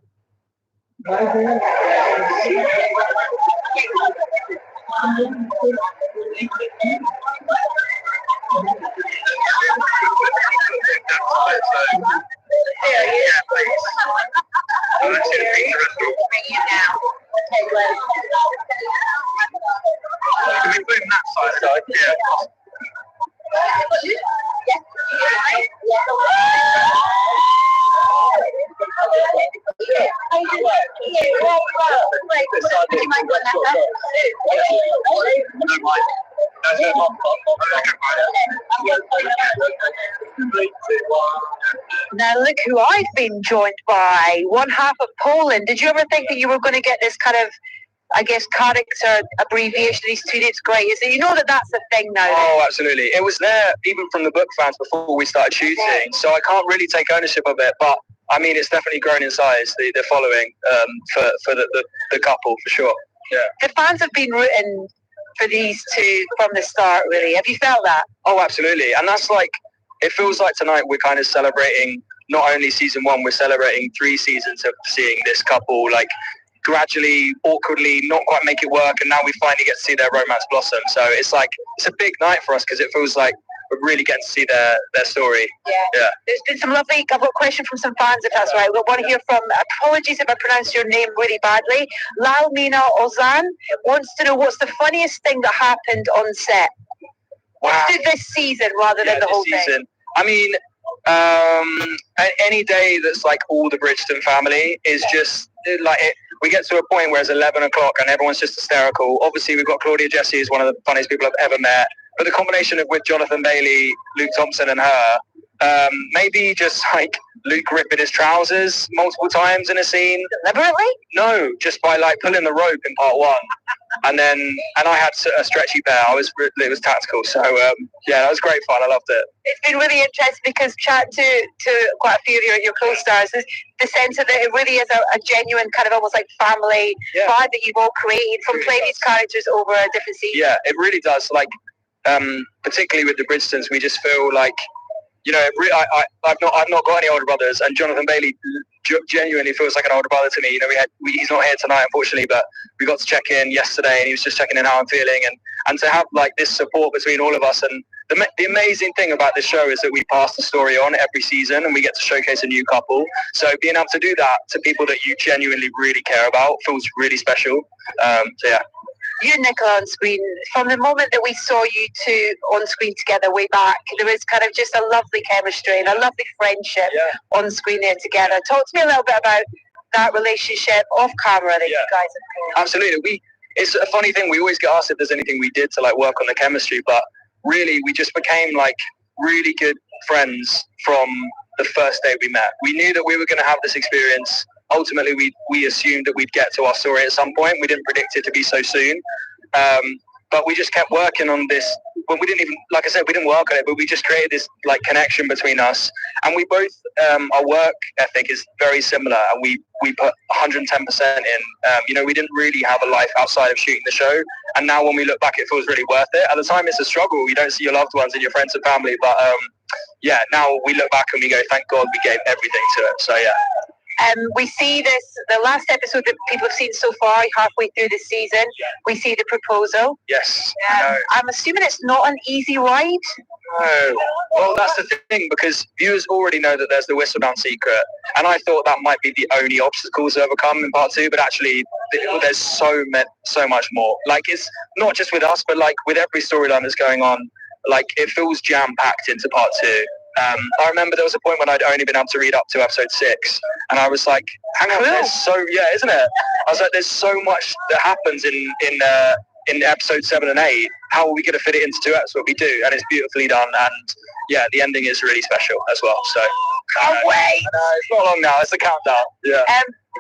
Bye, Zayan. Yeah, please. Can we put him that side? Yeah. Now look who I've been joined by, one half of Poland. Did you ever think that you were going to get this kind of, I guess, character abbreviation, these two names? Great. Is it, you know that's the thing now? Oh, absolutely. It was there even from the book fans before we started shooting, so I can't really take ownership of it, but I mean, it's definitely grown in size, the following for the couple, for sure. Yeah. The fans have been rooting for these two from the start, really. Have you felt that? Oh, absolutely. And that's like, it feels like tonight we're kind of celebrating not only season one, we're celebrating 3 seasons of seeing this couple, like, gradually, awkwardly, not quite make it work, and now we finally get to see their romance blossom. So it's like, it's a big night for us because it feels like we're really getting to see their story. Yeah. There's been some lovely, I've got a question from some fans, if that's right. We want to hear from, apologies if I pronounced your name really badly, Lalmina Ozan wants to know what's the funniest thing that happened on set. Wow. Let's do this season rather than the whole thing. I mean, any day that's like all the Bridgerton family is just like it. We get to a point where it's 11 o'clock and everyone's just hysterical. Obviously, we've got Claudia Jessie, who's one of the funniest people I've ever met. But the combination of with Jonathan Bailey, Luke Thompson and her, maybe just like Luke ripping his trousers multiple times in a scene. Deliberately? No, just by like pulling the rope in part 1. And I had a stretchy pair. It was tactical. So yeah, that was great fun. I loved it. It's been really interesting because chatting to quite a few of your co-stars, is the sense of that it really is a genuine kind of almost like family vibe that you've all created from playing these characters over a different season. Yeah, it really does. Like, particularly with the Bridgertons, we just feel like, you know, I've not got any older brothers, and Jonathan Bailey genuinely feels like an older brother to me. You know, he's not here tonight, unfortunately, but we got to check in yesterday, and he was just checking in how I'm feeling, and to have like this support between all of us. And the amazing thing about this show is that we pass the story on every season, and we get to showcase a new couple. So being able to do that to people that you genuinely really care about feels really special. So yeah. You and Nicola on screen, from the moment that we saw you two on screen together way back, there was kind of just a lovely chemistry and a lovely friendship on screen there together. Talk to me a little bit about that relationship off camera that you guys have. Absolutely. It's a funny thing, we always get asked if there's anything we did to like work on the chemistry, but really we just became like really good friends from the first day we met. We knew that we were going to have this experience. Ultimately, we assumed that we'd get to our story at some point. We didn't predict it to be so soon. But we just kept working on this. Well, we didn't even, like I said, we didn't work on it, but we just created this like connection between us. And we both, our work ethic is very similar, and we put 110% in. You know, we didn't really have a life outside of shooting the show. And now when we look back, it feels really worth it. At the time, it's a struggle. You don't see your loved ones and your friends and family. But yeah, now we look back and we go, thank God we gave everything to it. So yeah. We see this, the last episode that people have seen so far, halfway through the season, we see the proposal. Yes. I'm assuming it's not an easy ride. No. Well, that's the thing, because viewers already know that there's the whistle-down secret, and I thought that might be the only obstacles to overcome in part 2, but actually there's so much more. Like, it's not just with us, but like with every storyline that's going on, like it feels jam-packed into part 2. I remember there was a point when I'd only been able to read up to episode 6, and I was like, hang on, isn't it? I was like, there's so much that happens in episode 7 and 8. How are we going to fit it into 2 episodes? What we do, and it's beautifully done, and yeah, the ending is really special as well. So Can't wait. It's not long now. It's a countdown. Yeah.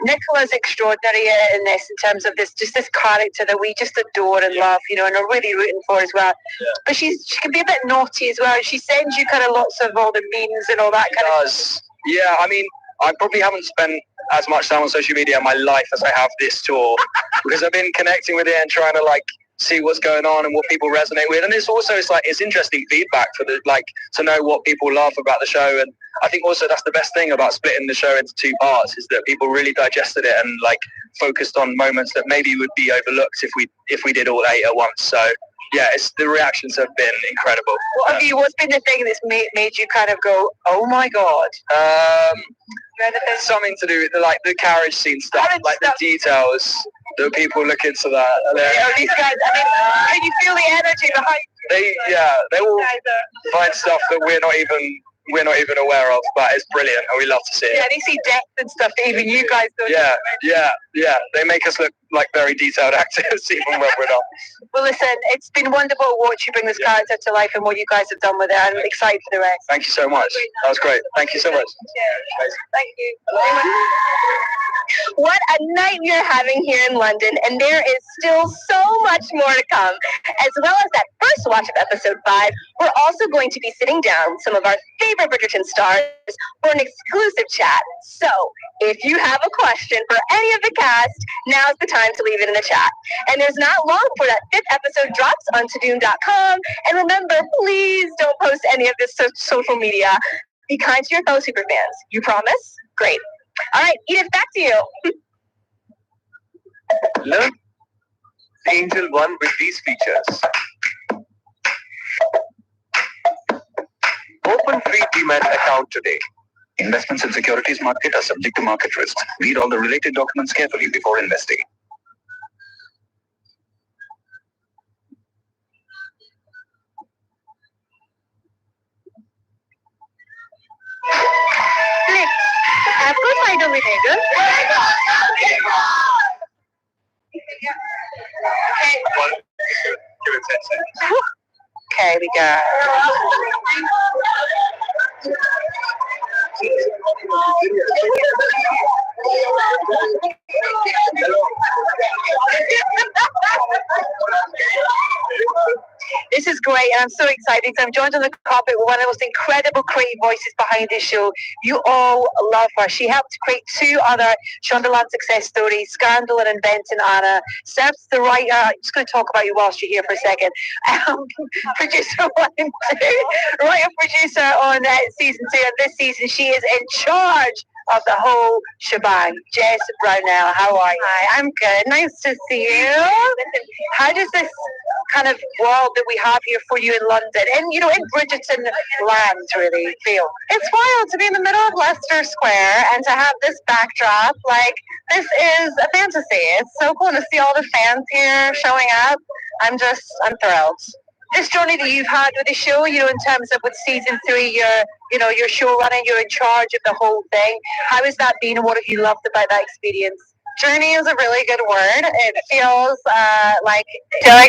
Nicola's extraordinary in this, in terms of this character that we just adore and love, and are really rooting for as well. Yeah. But she can be a bit naughty as well. She sends you kind of lots of all the memes and all that kind of stuff. Yeah, I mean, I probably haven't spent as much time on social media in my life as I have this tour because I've been connecting with it and trying to see what's going on and what people resonate with. And it's interesting feedback for to know what people love about the show. And I think also that's the best thing about splitting the show into 2 parts is that people really digested it and focused on moments that maybe would be overlooked if we did all 8 at once. So yeah, the reactions have been incredible. What's been the thing that's made you kind of go, oh my God? Something to do with the carriage scene stuff, the details. The people look into that. These guys, can you feel the energy behind? They will find stuff that we're not even aware of, but it's brilliant and we love to see it. Yeah, they see depth and stuff that even you guys don't. Yeah. They make us look like very detailed actors even when we're not. Well, listen, it's been wonderful to watch you bring this character to life and what you guys have done with it. I'm excited for the rest. Thank you so much. That was great. Thank you so much. Thank you. What a night we are having here in London, and there is still so much more to come. As well as that first watch of episode 5, we're also going to be sitting down with some of our favorite Bridgerton stars for an exclusive chat. So, if you have a question for any of the cast, now's the time to leave it in the chat. And there's not long before that 5th episode drops on Todoom.com. And remember, please don't post any of this social media. Be kind to your fellow superfans. You promise? Great. All right, Edith, back to you. Learn Angel One with these features. Open free Demat account today. Investments in securities market are subject to market risks. Read all the related documents carefully before investing. आपको साइडों में देगा Okay, we got This is great, and I'm so excited because I'm joined on the carpet with one of the most incredible creative voices behind this show. You all love her. She helped create 2 other Shondaland success stories, Scandal and Inventing Anna. Serves the writer, I'm just going to talk about you whilst you're here for a second. Producer 1 and 2, writer-producer on season 2, and this season she is in charge of the whole shebang. Jess Brownell, how are you? Hi, I'm good. Nice to see you. Listen, how does this kind of world that we have here for you in London and, in Bridgerton land really feel? It's wild to be in the middle of Leicester Square and to have this backdrop. This is a fantasy. It's so cool to see all the fans here showing up. I'm thrilled. This journey that you've had with the show, in terms of with season 3, you're show running, you're in charge of the whole thing. How has that been and what have you loved about that experience? Journey is a really good word. It feels like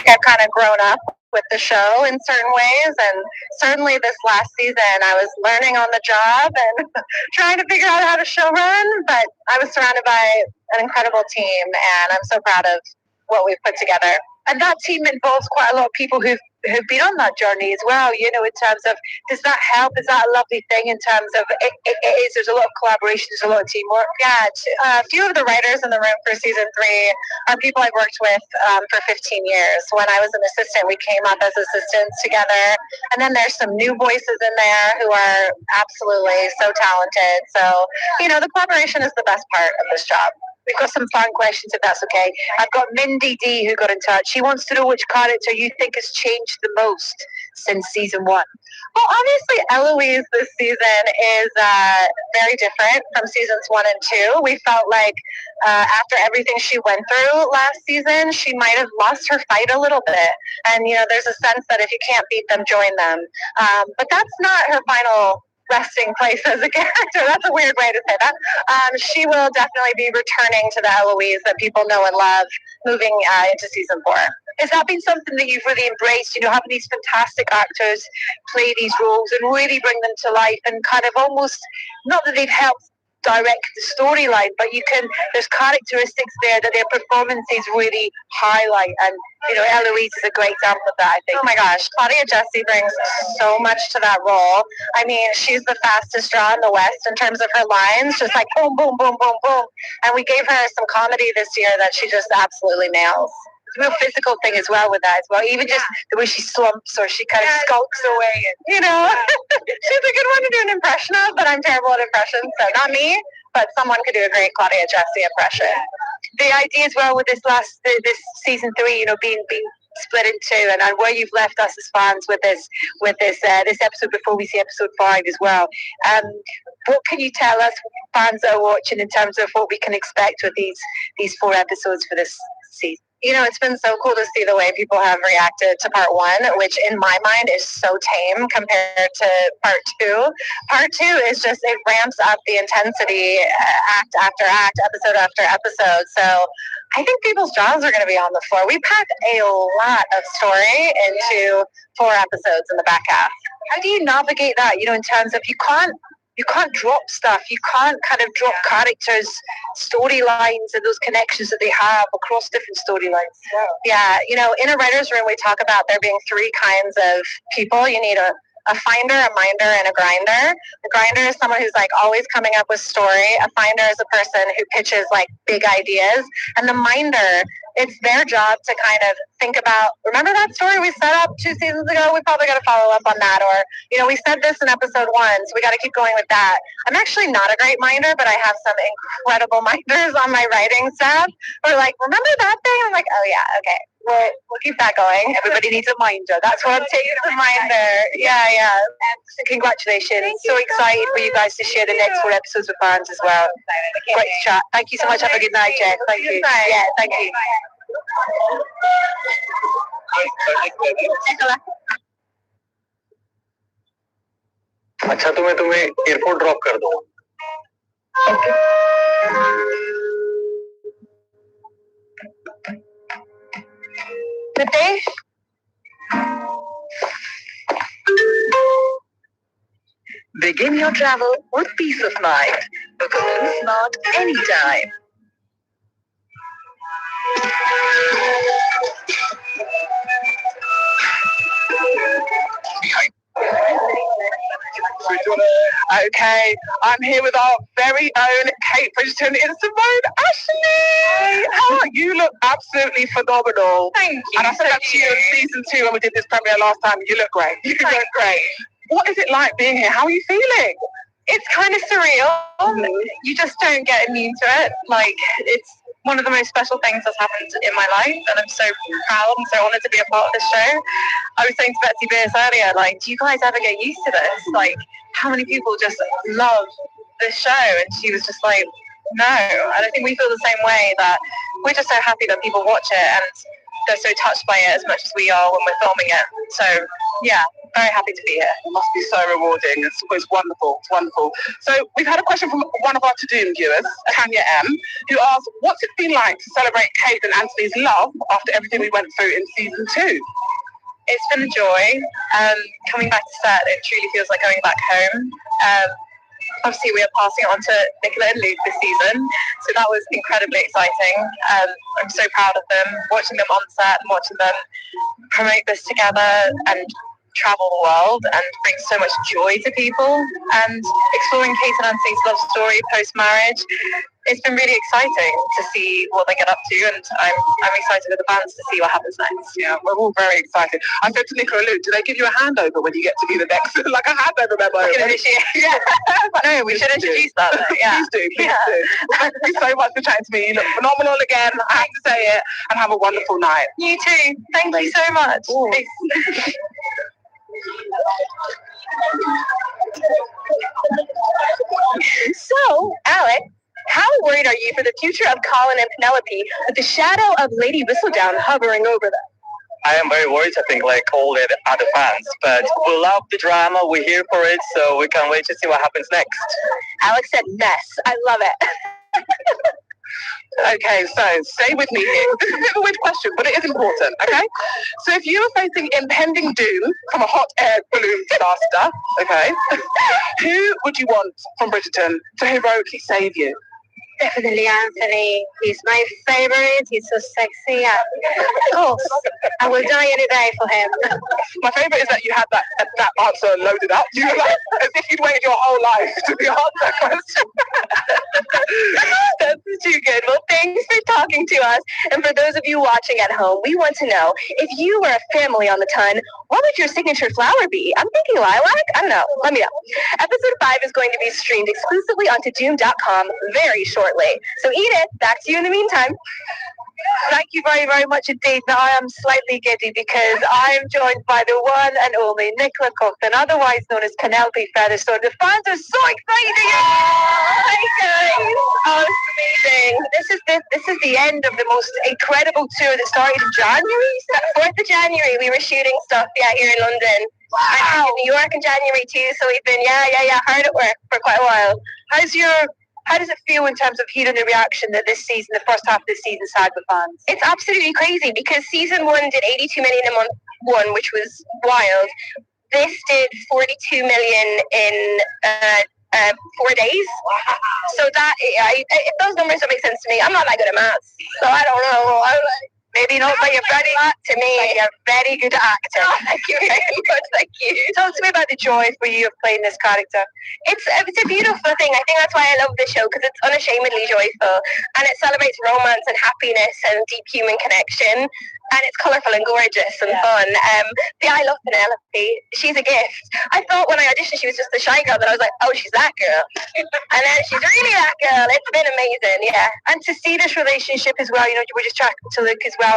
I've kind of grown up with the show in certain ways, and certainly this last season I was learning on the job and trying to figure out how to show run, but I was surrounded by an incredible team and I'm so proud of what we've put together. And that team involves quite a lot of people who've been on that journey as well, in terms of, does that help? Is that a lovely thing in terms of, there's a lot of collaboration, there's a lot of teamwork? Yeah, a few of the writers in the room for season 3 are people I've worked with for 15 years. When I was an assistant, we came up as assistants together. And then there's some new voices in there who are absolutely so talented. So, the collaboration is the best part of this job. We've got some fan questions, if that's okay. I've got Mindy D who got in touch. She wants to know which character you think has changed the most since season 1. Well, obviously Eloise this season is very different from seasons 1 and 2. We felt like after everything she went through last season, she might have lost her fight a little bit. And, there's a sense that if you can't beat them, join them. But that's not her final resting place as a character. That's a weird way to say that. She will definitely be returning to the Eloise that people know and love moving into season 4. Has that been something that you've really embraced? You know, having these fantastic actors play these roles and really bring them to life, and kind of almost, not that they've helped direct the storyline, but there's characteristics there that their performances really highlight. And you know, Eloise is a great example of that, I think. Oh my gosh, Claudia Jessie brings so much to that role. I mean, she's the fastest draw in the West in terms of her lines, just like boom, boom, boom, boom, boom. And we gave her some comedy this year that she just absolutely nails. It's a real physical thing as well with that as well. Even just the way she slumps or she kind of skulks away. And, you know, she's a good one to do an impression of, but I'm terrible at impressions, so not me, but someone could do a great Claudia Jessie impression. The idea as well with this season 3, you know, being split in two, and where you've left us as fans with this episode before we see episode 5 as well. What can you tell us, fans that are watching, in terms of what we can expect with these 4 episodes for this season? You know, it's been so cool to see the way people have reacted to part 1, which in my mind is so tame compared to part 2. Part 2 is just, it ramps up the intensity act after act, episode after episode. So I think people's jaws are going to be on the floor. We packed a lot of story into 4 episodes in the back half. How do you navigate that, you know, in terms of you can't drop stuff. You can't kind of drop characters, storylines, and those connections that they have across different storylines. Yeah, you know, in a writer's room, we talk about there being 3 kinds of people. You need a finder, a minder, and a grinder. The grinder is someone who's like always coming up with story. A finder is a person who pitches like big ideas. And the minder, it's their job to kind of think about, remember that story we set up 2 seasons ago? We probably got to follow up on that. Or, you know, we said this in episode 1, so we got to keep going with that. I'm actually not a great minder, but I have some incredible minders on my writing staff. We're like, remember that thing? I'm like, oh yeah, okay. We'll keep that going. Everybody needs a minder. That's what I'm taking. The minder. Yeah. And congratulations. So excited for you guys to share the next 4 episodes with fans as well. Great to chat. Thank you so much. Have a good night, Jen. Thank you. Yeah, thank you. अच्छा तो मैं तुम्हें airport drop कर दूं। Good day. Begin your travel with peace of mind. Book a smart anytime. Okay, I'm here with our very own Kate Bridgerton in Simone Ashley. You look absolutely phenomenal. Thank you. And I said that to you in season 2 when we did this premiere last time. You look great. You look great. What is it like being here? How are you feeling? It's kind of surreal. You just don't get immune to it. Like, it's one of the most special things that's happened in my life, and I'm so proud and so honoured to be a part of this show. I was saying to Betsy Beers earlier, like, do you guys ever get used to this? Like, how many people just love this show? And she was just like, no. And I think we feel the same way, that we're just so happy that people watch it and they're so touched by it as much as we are when we're filming it. So, yeah, very happy to be here. It must be so rewarding. It's wonderful. It's wonderful. So we've had a question from one of our To-Do viewers, Tanya M, who asked, what's it been like to celebrate Kate and Anthony's love after everything we went through in season 2? It's been a joy. Coming back to set, it truly feels like going back home. Obviously, we are passing it on to Nicola and Luke this season, so that was incredibly exciting. I'm so proud of them, watching them on set and watching them promote this together and travel the world and bring so much joy to people, and exploring Kate and Anthony's love story post-marriage. It's been really exciting to see what they get up to, and I'm excited with the fans to see what happens next. Yeah, we're all very excited. I said to Nicola and Luke, do they give you a handover when you get to be the next, like a handover memo? Yeah. No, we should introduce that though. Yeah. Please do. Thank you so much for chatting to me. You look phenomenal again. I have to say it, and have a wonderful night. You too. Thank you so much. So, Alex, how worried are you for the future of Colin and Penelope with the shadow of Lady Whistledown hovering over them? I am very worried, I think, like all the other fans. But we love the drama, we're here for it, so we can't wait to see what happens next. Alex said mess. I love it. Okay, so stay with me here. This is a bit of a weird question, but it is important, okay? So if you were facing impending doom from a hot air balloon disaster, okay, who would you want from Bridgerton to heroically save you? Definitely Anthony. He's my favorite. He's so sexy. Of course, I will die any day for him. My favorite is that you had that answer loaded up. You were like, as if you'd waited your whole life to be asked that question. That's too good. Well, thanks for talking to us. And for those of you watching at home, we want to know, if you were a family on the ton, what would your signature flower be? I'm thinking lilac. I don't know. Let me know. Episode 5 is going to be streamed exclusively onto Doom.com very shortly. So Edith, back to you in the meantime. Thank you very, very much indeed. Now I am slightly giddy because I am joined by the one and only Nicola Coughton, otherwise known as Penelope Featherington. The fans are so excited! Hi guys! Oh, it's amazing. This is the end of the most incredible tour that started in January. 4th of January, we were shooting stuff, here in London. Wow. And in New York in January too, so we've been, hard at work for quite a while. How does it feel in terms of hearing the reaction that this season, the first half of this season's had with fans? It's absolutely crazy because season 1 did 82 million in month 1, which was wild. This did 42 million in 4 days. So that, if those numbers don't make sense to me, I'm not that good at maths, so I don't know. Maybe not, but you're a very good actor. Oh, thank you very much. Thank you. Talk to me about the joy for you of playing this character. It's a beautiful thing. I think that's why I love the show, because it's unashamedly joyful and it celebrates romance and happiness and deep human connection. And it's colourful and gorgeous and fun. I love Penelope. She's a gift. I thought when I auditioned she was just the shy girl, but I was like, oh, she's that girl. And then she's really that girl. It's been amazing, yeah. And to see this relationship as well, we're just chatting to Luke as well.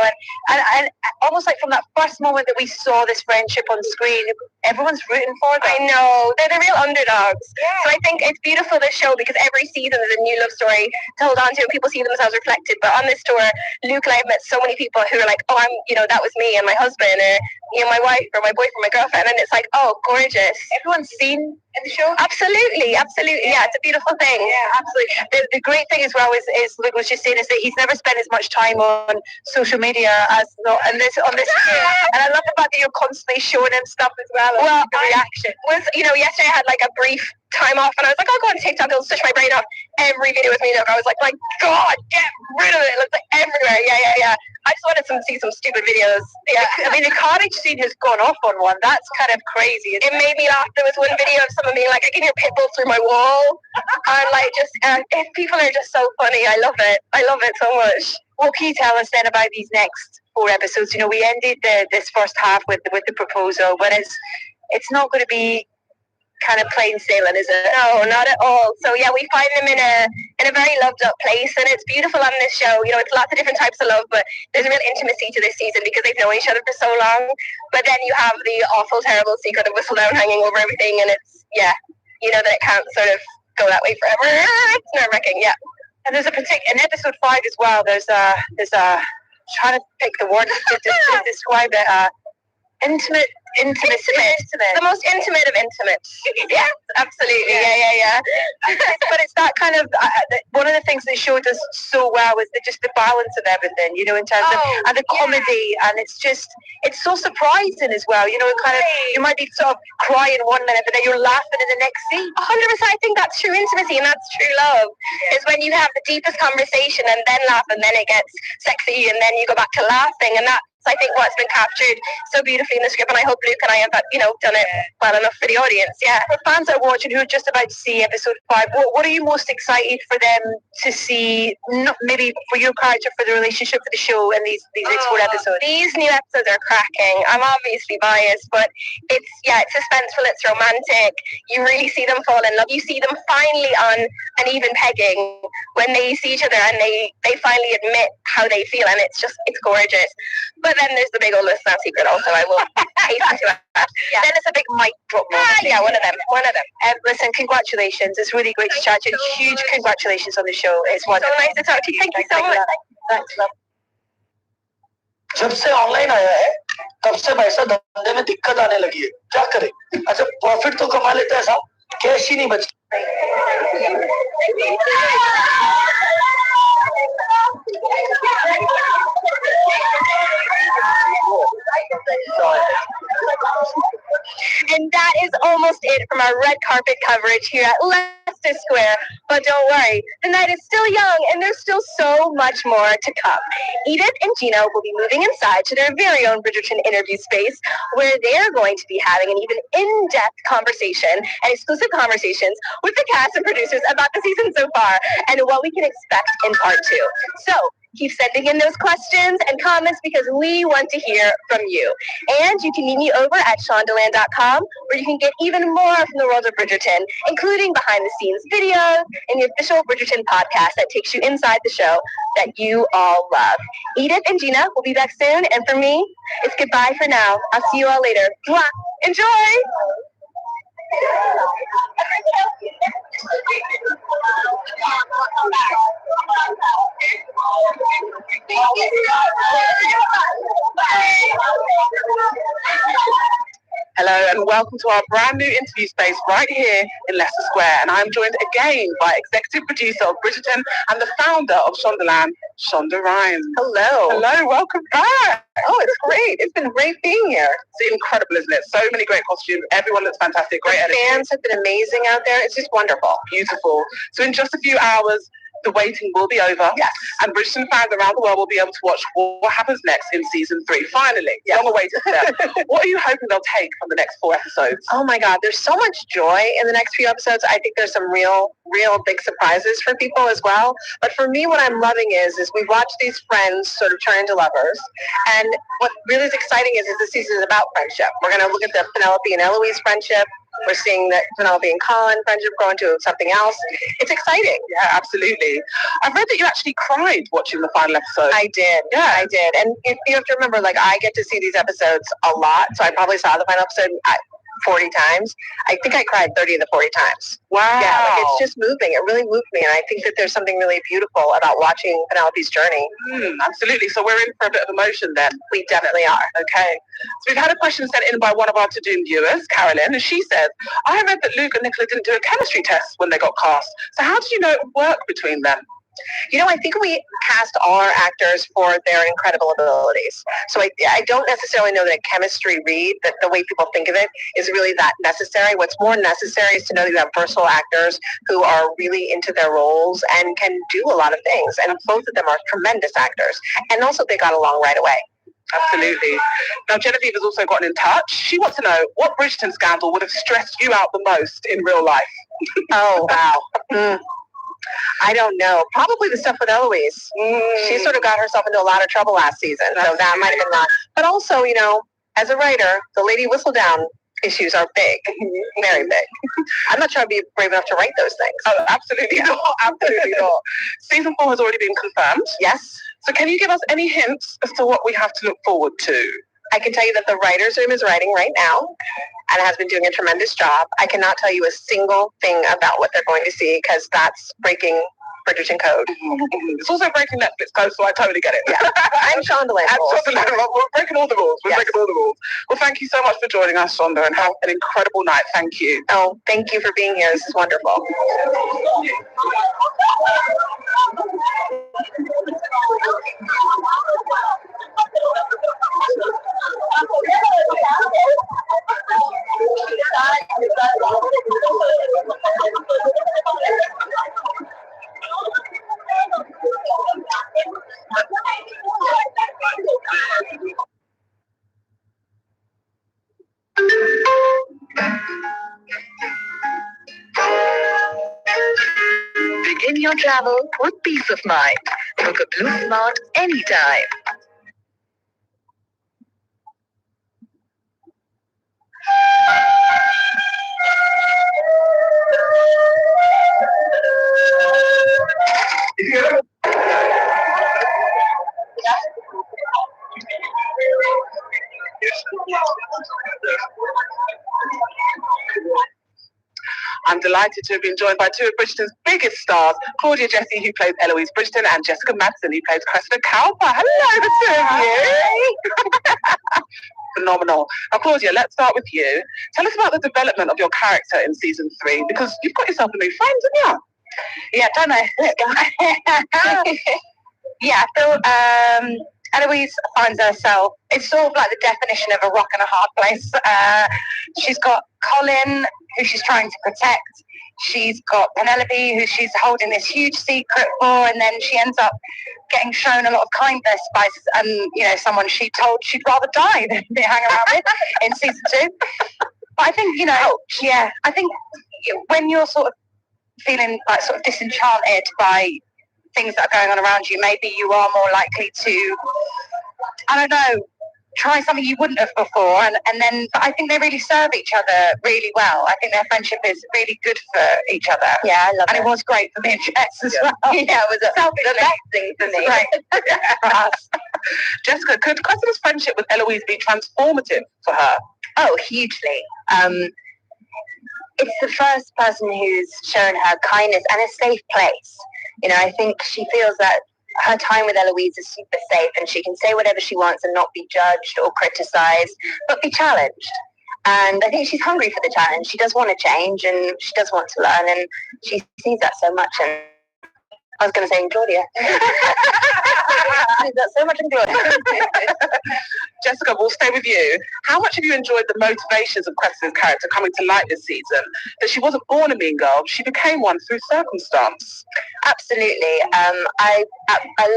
And almost like from that first moment that we saw this friendship on screen, everyone's rooting for them. I know. They're the real underdogs. Yeah. So I think it's beautiful, this show, because every season is a new love story to hold on to and people see themselves reflected. But on this tour, Luke and I have met so many people who are like, oh, that was me and my husband, or my wife or my boyfriend, my girlfriend, and it's like, oh, gorgeous. Everyone's seen in the show? Absolutely. Yeah, it's a beautiful thing. Yeah, absolutely. The great thing as well is Luke was just saying, is that he's never spent as much time on social media as on this tour. And I love the fact that you're constantly showing him stuff as well. Well, the reaction was, yesterday I had like a brief time off and I was like, I'll go on TikTok, it'll switch my brain off. Every video with me, I was like, my God, get rid of it. It looks like everywhere. Yeah. I just wanted to see some stupid videos. Yeah. I mean, the cottage scene has gone off on one. That's kind of crazy. It made me laugh. There was one video of someone being like, I can hear pit bulls through my wall. And if people are just so funny. I love it so much. What can you tell us then about these next 4 episodes? We ended this first half with the proposal, but it's not going to be kind of plain sailing, is it? No, not at all. So yeah, we find them in a very loved up place, and it's beautiful on this show. It's lots of different types of love, but there's a real intimacy to this season because they've known each other for so long. But then you have the awful, terrible secret of Whistledown hanging over everything, and it's that it can't sort of go that way forever. It's nerve-wracking, yeah. And there's in episode 5 as well. There's a trying to pick the word to describe it. Intimate. The most intimate of intimates. Yeah, absolutely. Yeah. But it's that kind of one of the things that showed us so well was just the balance of everything, in terms of and the comedy, and it's so surprising as well. You might be sort of crying one minute, but then you're laughing in the next scene. 100%. I think that's true intimacy, and that's true love. Is when you have the deepest conversation and then laugh, and then it gets sexy, and then you go back to laughing, and that's I think what's been captured so beautifully in the script, and I hope Luke and I have done it well enough for the audience. Yeah. For fans that are watching who are just about to see episode 5, what are you most excited for them to see? Not maybe for your character, for the relationship, for the show, and these next 4 episodes. These new episodes are cracking. I'm obviously biased, but it's suspenseful. It's romantic. You really see them fall in love. You see them finally on an even pegging when they see each other and they finally admit how they feel, and it's gorgeous. But then there's the big old listener secret also, I will hasten to add. Yeah. Then it's a big mic drop moment. Yeah, one of them. Listen, congratulations. It's really great to chat to you. Huge congratulations on the show. It's wonderful. So nice to talk to you. Thank you so much. Thanks, love. जब से online आया है तब से पैसा धंधे में दिक्कत आने लगी है, क्या करें? अच्छा, प्रॉफिट तो कमा लेते हैं साहब, कैश ही नहीं बचता। it from our red carpet coverage here at Leicester Square. But don't worry, the night is still young and there's still so much more to come. Edith and Gino will be moving inside to their very own Bridgerton interview space, where they're going to be having an even in-depth conversation and exclusive conversations with the cast and producers about the season so far and what we can expect in part 2. So keep sending in those questions and comments because we want to hear from you. And you can meet me over at shondaland.com, where you can get even more from the world of Bridgerton, including behind-the-scenes videos and the official Bridgerton podcast that takes you inside the show that you all love. Edith and Gina will be back soon, and for me, it's goodbye for now. I'll see you all later. Mwah! Enjoy! Hello and welcome to our brand new interview space right here in Leicester Square. And I'm joined again by executive producer of Bridgerton and the founder of Shondaland, Shonda Rhimes. Hello. Hello, welcome back. Oh, it's great. It's been great being here. It's incredible, isn't it? So many great costumes. Everyone looks fantastic. Great energy. Fans have been amazing out there. It's just wonderful. Beautiful. So in just a few hours, the waiting will be over. Yes. And Bridgerton fans around the world will be able to watch what happens next in season 3. Finally. Yes. Long awaited step. What are you hoping they'll take from the next 4 episodes? Oh my God, there's so much joy in the next few episodes. I think there's some real big surprises for people as well. But for me, what I'm loving is we watch these friends sort of turn into lovers. And what really is exciting is this season is about friendship. We're going to look at the Penelope and Eloise friendship. We're seeing that Penelope and Colin friendship grow into something else. It's exciting. Yeah, absolutely. I've read that you actually cried watching the final episode. I did. Yeah, I did. And you have to remember, like, I get to see these episodes a lot, so I probably saw the final episode 40 times. I think I cried 30 of the 40 times. Wow. Yeah, like it's just moving. It really moved me. And I think that there's something really beautiful about watching Penelope's journey. Absolutely. So we're in for a bit of emotion then. We definitely are. Okay. So we've had a question sent in by one of our to-do viewers, Carolyn, and she says, I read that Luke and Nicola didn't do a chemistry test when they got cast. So how did you know it would work between them? You know, I think we cast all our actors for their incredible abilities. So I don't necessarily know that a chemistry read, that the way people think of it, is really that necessary. What's more necessary is to know that you have versatile actors who are really into their roles and can do a lot of things. And both of them are tremendous actors. And also they got along right away. Absolutely. Now, Genevieve has also gotten in touch. She wants to know what Bridgerton scandal would have stressed you out the most in real life. Oh, wow. I don't know. Probably the stuff with Eloise. She sort of got herself into a lot of trouble last season, so that might have been that. But also, you know, as a writer, the Lady Whistledown issues are big, very big. I'm not sure I'd be brave enough to write those things. Oh, absolutely not. Absolutely not. Season 4 has already been confirmed. Yes. So can you give us any hints as to what we have to look forward to? I can tell you that the writer's room is writing right now and has been doing a tremendous job. I cannot tell you a single thing about what they're going to see because that's breaking Bridgerton code. It's also breaking Netflix code, so I totally get it. Yeah. I'm Shondaland. We're breaking all the rules. We're breaking all the rules. Well, thank you so much for joining us, Shonda, and have an incredible night. Thank you. Oh, thank you for being here. This is wonderful. Begin your travel with peace of mind. Book a Blue Smart anytime. I'm delighted to have been joined by two of Bridgerton's biggest stars, Claudia Jessie, who plays Eloise Bridgerton, and Jessica Madsen, who plays Cressida Cowper. Hello, the two of you. Phenomenal. Now, Claudia, let's start with you. Tell us about the development of your character in season 3, because you've got yourself a new friend, haven't you? Yeah, don't I? Yeah, so Eloise finds herself, it's sort of like the definition of a rock and a hard place. She's got Colin, who she's trying to protect. She's got Penelope, who she's holding this huge secret for, and then she ends up getting shown a lot of kindness by someone she told she'd rather die than be hanging around with in season 2. But I think, I think when you're sort of feeling like sort of disenchanted by things that are going on around you, maybe you are more likely to, I don't know, try something you wouldn't have before, and then but I think they really serve each other really well. I think their friendship is really good for each other. Yeah, I love it. And it was great for me and Jess as well. Yeah, it was the best thing for me. Right. For us. Jessica, could Cressida's friendship with Eloise be transformative for her? Oh, hugely. It's the first person who's shown her kindness and a safe place. I think she feels that her time with Eloise is super safe, and she can say whatever she wants and not be judged or criticised, but be challenged. And I think she's hungry for the challenge. She does want to change, and she does want to learn, and she sees that so much. And I was going to say in Claudia. She sees that so much in Claudia. Jessica, we'll stay with you. How much have you enjoyed the motivations of Cressida's character coming to light this season? That she wasn't born a mean girl, she became one through circumstance. Absolutely. I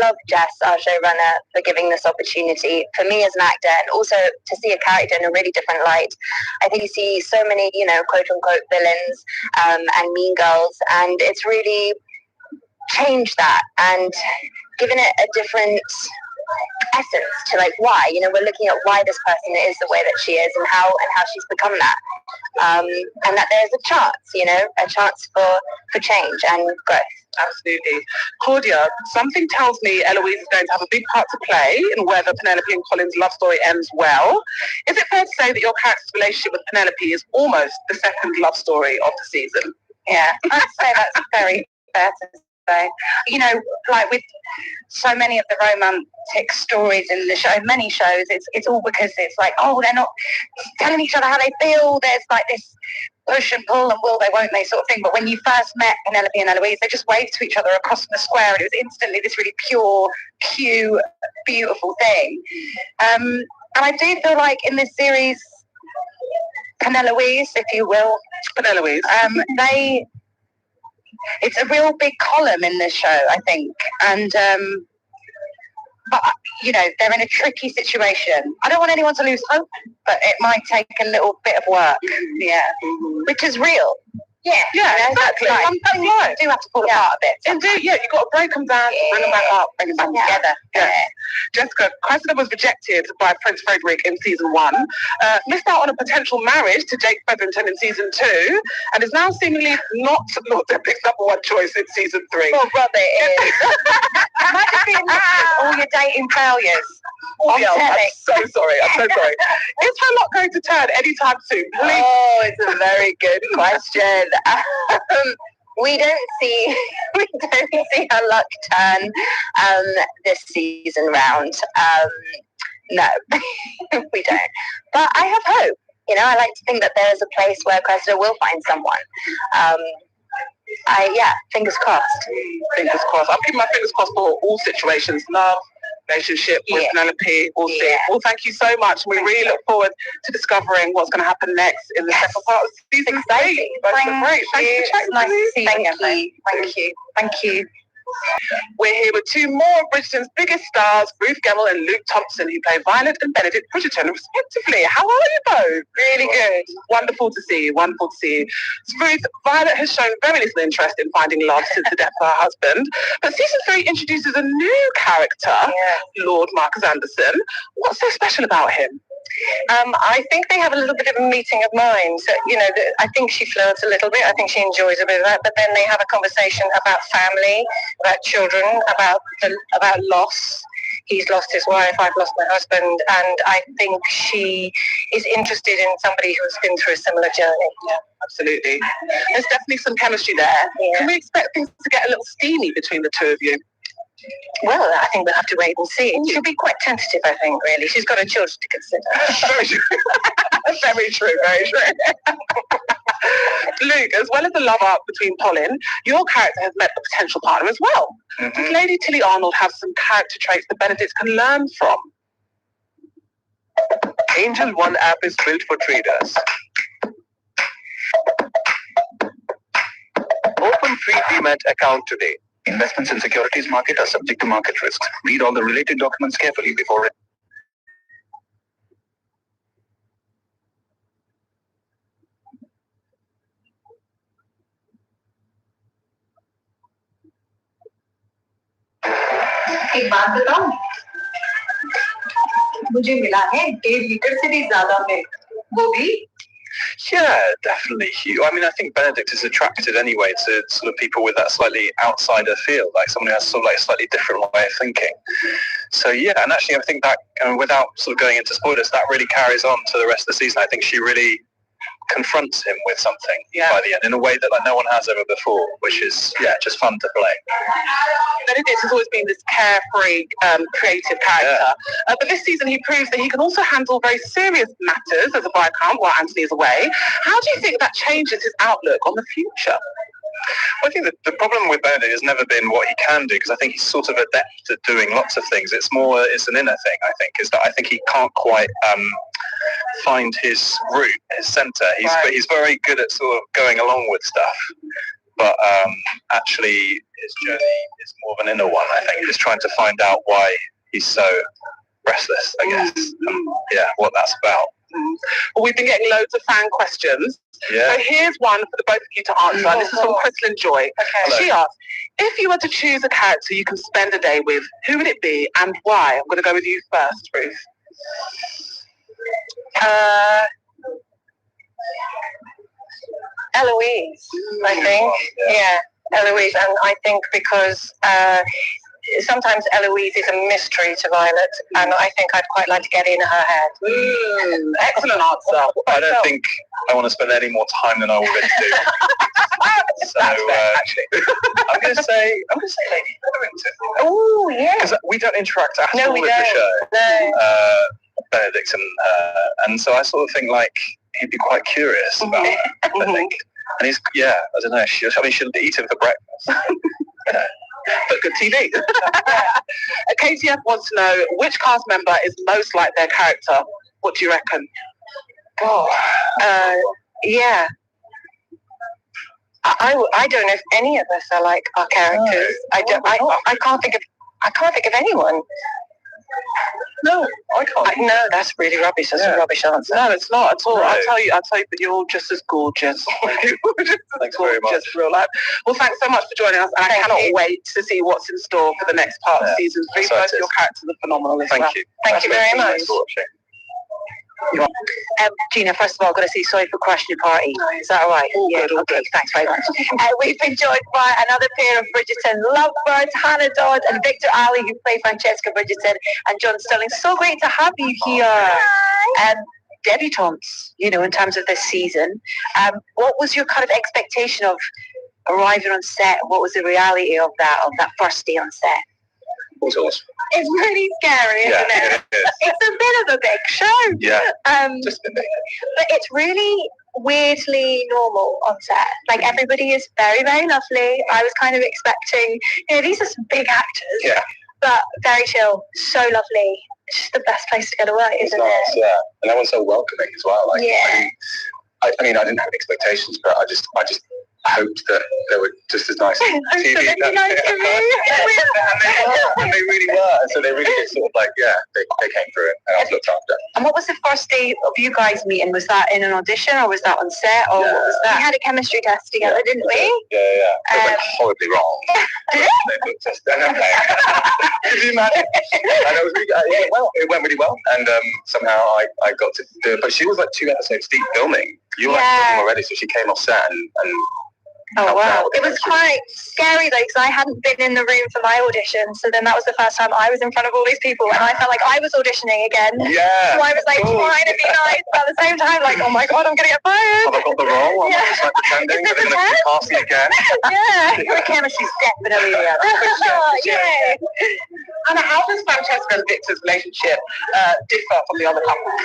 love Jess, our showrunner, for giving this opportunity for me as an actor, and also to see a character in a really different light. I think you see so many, quote unquote villains and mean girls, and it's really changed that and given it a different essence to why. We're looking at why this person is the way that she is and how she's become that. And that there's a chance for change and growth. Absolutely. Claudia, something tells me Eloise is going to have a big part to play in whether Penelope and Colin's love story ends well. Is it fair to say that your character's relationship with Penelope is almost the second love story of the season? Yeah, I'd say that's very fair to say. With so many of the romantic stories in the show, many shows, it's all because it's they're not telling each other how they feel. There's this push and pull and will they, won't they sort of thing. But when you first met Penelope and Eloise, they just waved to each other across the square, and it was instantly this really pure, cute, beautiful thing. And I do feel like in this series, Peneloise, if you will, it's a real big column in this show, I think. And, but, they're in a tricky situation. I don't want anyone to lose hope, but it might take a little bit of work. Yeah. Which is real. Yeah, exactly. Sometimes you do have to pull apart a bit. Indeed, you've got to break them down, bring them back up, bring them back together. Yeah. Jessica, Cressida was rejected by Prince Frederick in season 1, missed out on a potential marriage to Jake Featherington in season 2, and is now seemingly not Lord Eppic's #1 choice in season 3. Oh, brother, it is. Imagine being all your dating failures. I'm so sorry. Is her luck going to turn anytime soon, please? Oh, it's a very good question. We don't see her luck turn this season round. No, we don't. But I have hope. I like to think that there is a place where Cressida will find someone. Fingers crossed. Fingers crossed. I'm keeping my fingers crossed for all situations. Love, relationship with Penelope. We'll see. Well, thank you so much. We really look forward to discovering what's going to happen next in the second part of season 3. Thank you. Thank you. Nice to see you. Thank you. We're here with 2 more of Bridgerton's biggest stars, Ruth Gemmell and Luke Thompson, who play Violet and Benedict Bridgerton, respectively. How are you both? Really good. Wonderful to see you. Ruth, Violet has shown very little interest in finding love since the death of her husband, but season 3 introduces a new character, Lord Marcus Anderson. What's so special about him? I think they have a little bit of a meeting of minds. I think she flirts a little bit. I think she enjoys a bit of that. But then they have a conversation about family, about children, about loss. He's lost his wife, I've lost my husband, and I think she is interested in somebody who's been through a similar journey. Yeah, absolutely. There's definitely some chemistry there. Yeah. Can we expect things to get a little steamy between the two of you? Well, I think we'll have to wait and see. She'll be quite tentative, I think, really. She's got her children to consider. Very true. Very true, very true. Luke, as well as the love arc between Colin, your character has met a potential partner as well. Mm-hmm. Does Lady Tilly Arnold have some character traits that Benedict can learn from? Angel One app is built for traders. Open free Demat account today. Investments in securities market are subject to market risks. Read all the related documents carefully before. एक बात बताऊं, मुझे मिला है 1.5 litre से भी ज्यादा milk, वो भी. Yeah, definitely. I mean, I think Benedict is attracted anyway to sort of people with that slightly outsider feel, like someone who has sort of like a slightly different way of thinking. So yeah, and actually I think that, without sort of going into spoilers, that really carries on to the rest of the season. I think she really confronts him with something by the end in a way that like no one has ever before, which is just fun to play. Benedict has always been this carefree, creative character, but this season he proves that he can also handle very serious matters as a Viscount while Anthony is away. How do you think that changes his outlook on the future? Well, I think the problem with Benedict has never been what he can do, because I think he's sort of adept at doing lots of things. It's an inner thing, I think, is that I think he can't quite find his route, his centre. He's very good at sort of going along with stuff, but actually his journey is more of an inner one, I think. Just trying to find out why he's so restless, I guess, what that's about. Well, we've been getting loads of fan questions. Yeah. So here's one for the both of you to answer. This is from Crystal Joy. Okay. She asked, if you were to choose a character you can spend a day with, who would it be and why? I'm going to go with you first, Ruth. Eloise, I think. Yeah, Eloise. And I think because sometimes Eloise is a mystery to Violet, and I think I'd quite like to get in her head. Excellent answer. I don't think I want to spend any more time than I already do. So I'm going to say Lady Featherington. Oh yeah. Because we don't interact at all with the show. No. Benedict and so I sort of think like he'd be quite curious about her, I think. And he's I don't know. She'll eat him for breakfast. But good TV. KTF wants to know which cast member is most like their character. What do you reckon? Yeah. I don't know if any of us are like our characters. I can't think of anyone. No, I can't. No, that's really rubbish. That's a rubbish answer. No, it's not at all. Right. I'll tell you that you're all just as gorgeous. Thanks very much. Real life. Well, thanks so much for joining us, and I cannot wait to see what's in store for the next part of season 3. Both your characters are phenomenal as well. Thank you. Thank you very much. Thanks for watching. Gina, first of all, I've got to say sorry for crashing your party. Is that all right? Okay, thanks very much. We've been joined by another pair of Bridgerton lovebirds, Hannah Dodd and Victor Ali, who play Francesca Bridgerton, and John Stirling. So great to have you here. Debutantes, in terms of this season. What was your kind of expectation of arriving on set? What was the reality of that first day on set? It's awesome. It's really scary, isn't it? It's a bit of a big show. Yeah. Just a bit. But it's really weirdly normal on set. Like everybody is very, very lovely. I was kind of expecting, these are some big actors. Yeah. But very chill, so lovely. It's just the best place to get away, isn't it? Yeah. And everyone's so welcoming as well. Like, I mean, I didn't have expectations, but I just hoped that they were just as nice as TV. And they really were. So they really did sort of like, they came through it, and I was looked after. And what was the first day of you guys meeting? Was that in an audition, or was that on set, or what was that? We had a chemistry test together, didn't we? Yeah. It went horribly wrong. They looked just, Could you imagine? And it went really well, and somehow I got to do it. But she was like 2 episodes deep filming. You were like filming already, so she came off set and Oh wow! It was quite scary though, because I hadn't been in the room for my audition, so then that was the first time I was in front of all these people, and I felt like I was auditioning again. Yeah. So I was like trying to be nice, but at the same time, like, oh my god, I'm gonna get fired. Have I got the role? I'm just like pretending that they're going to cast me again. Yeah. The chemistry's definitely there. Yeah. And how does Francesca and Victor's relationship differ from the other couples?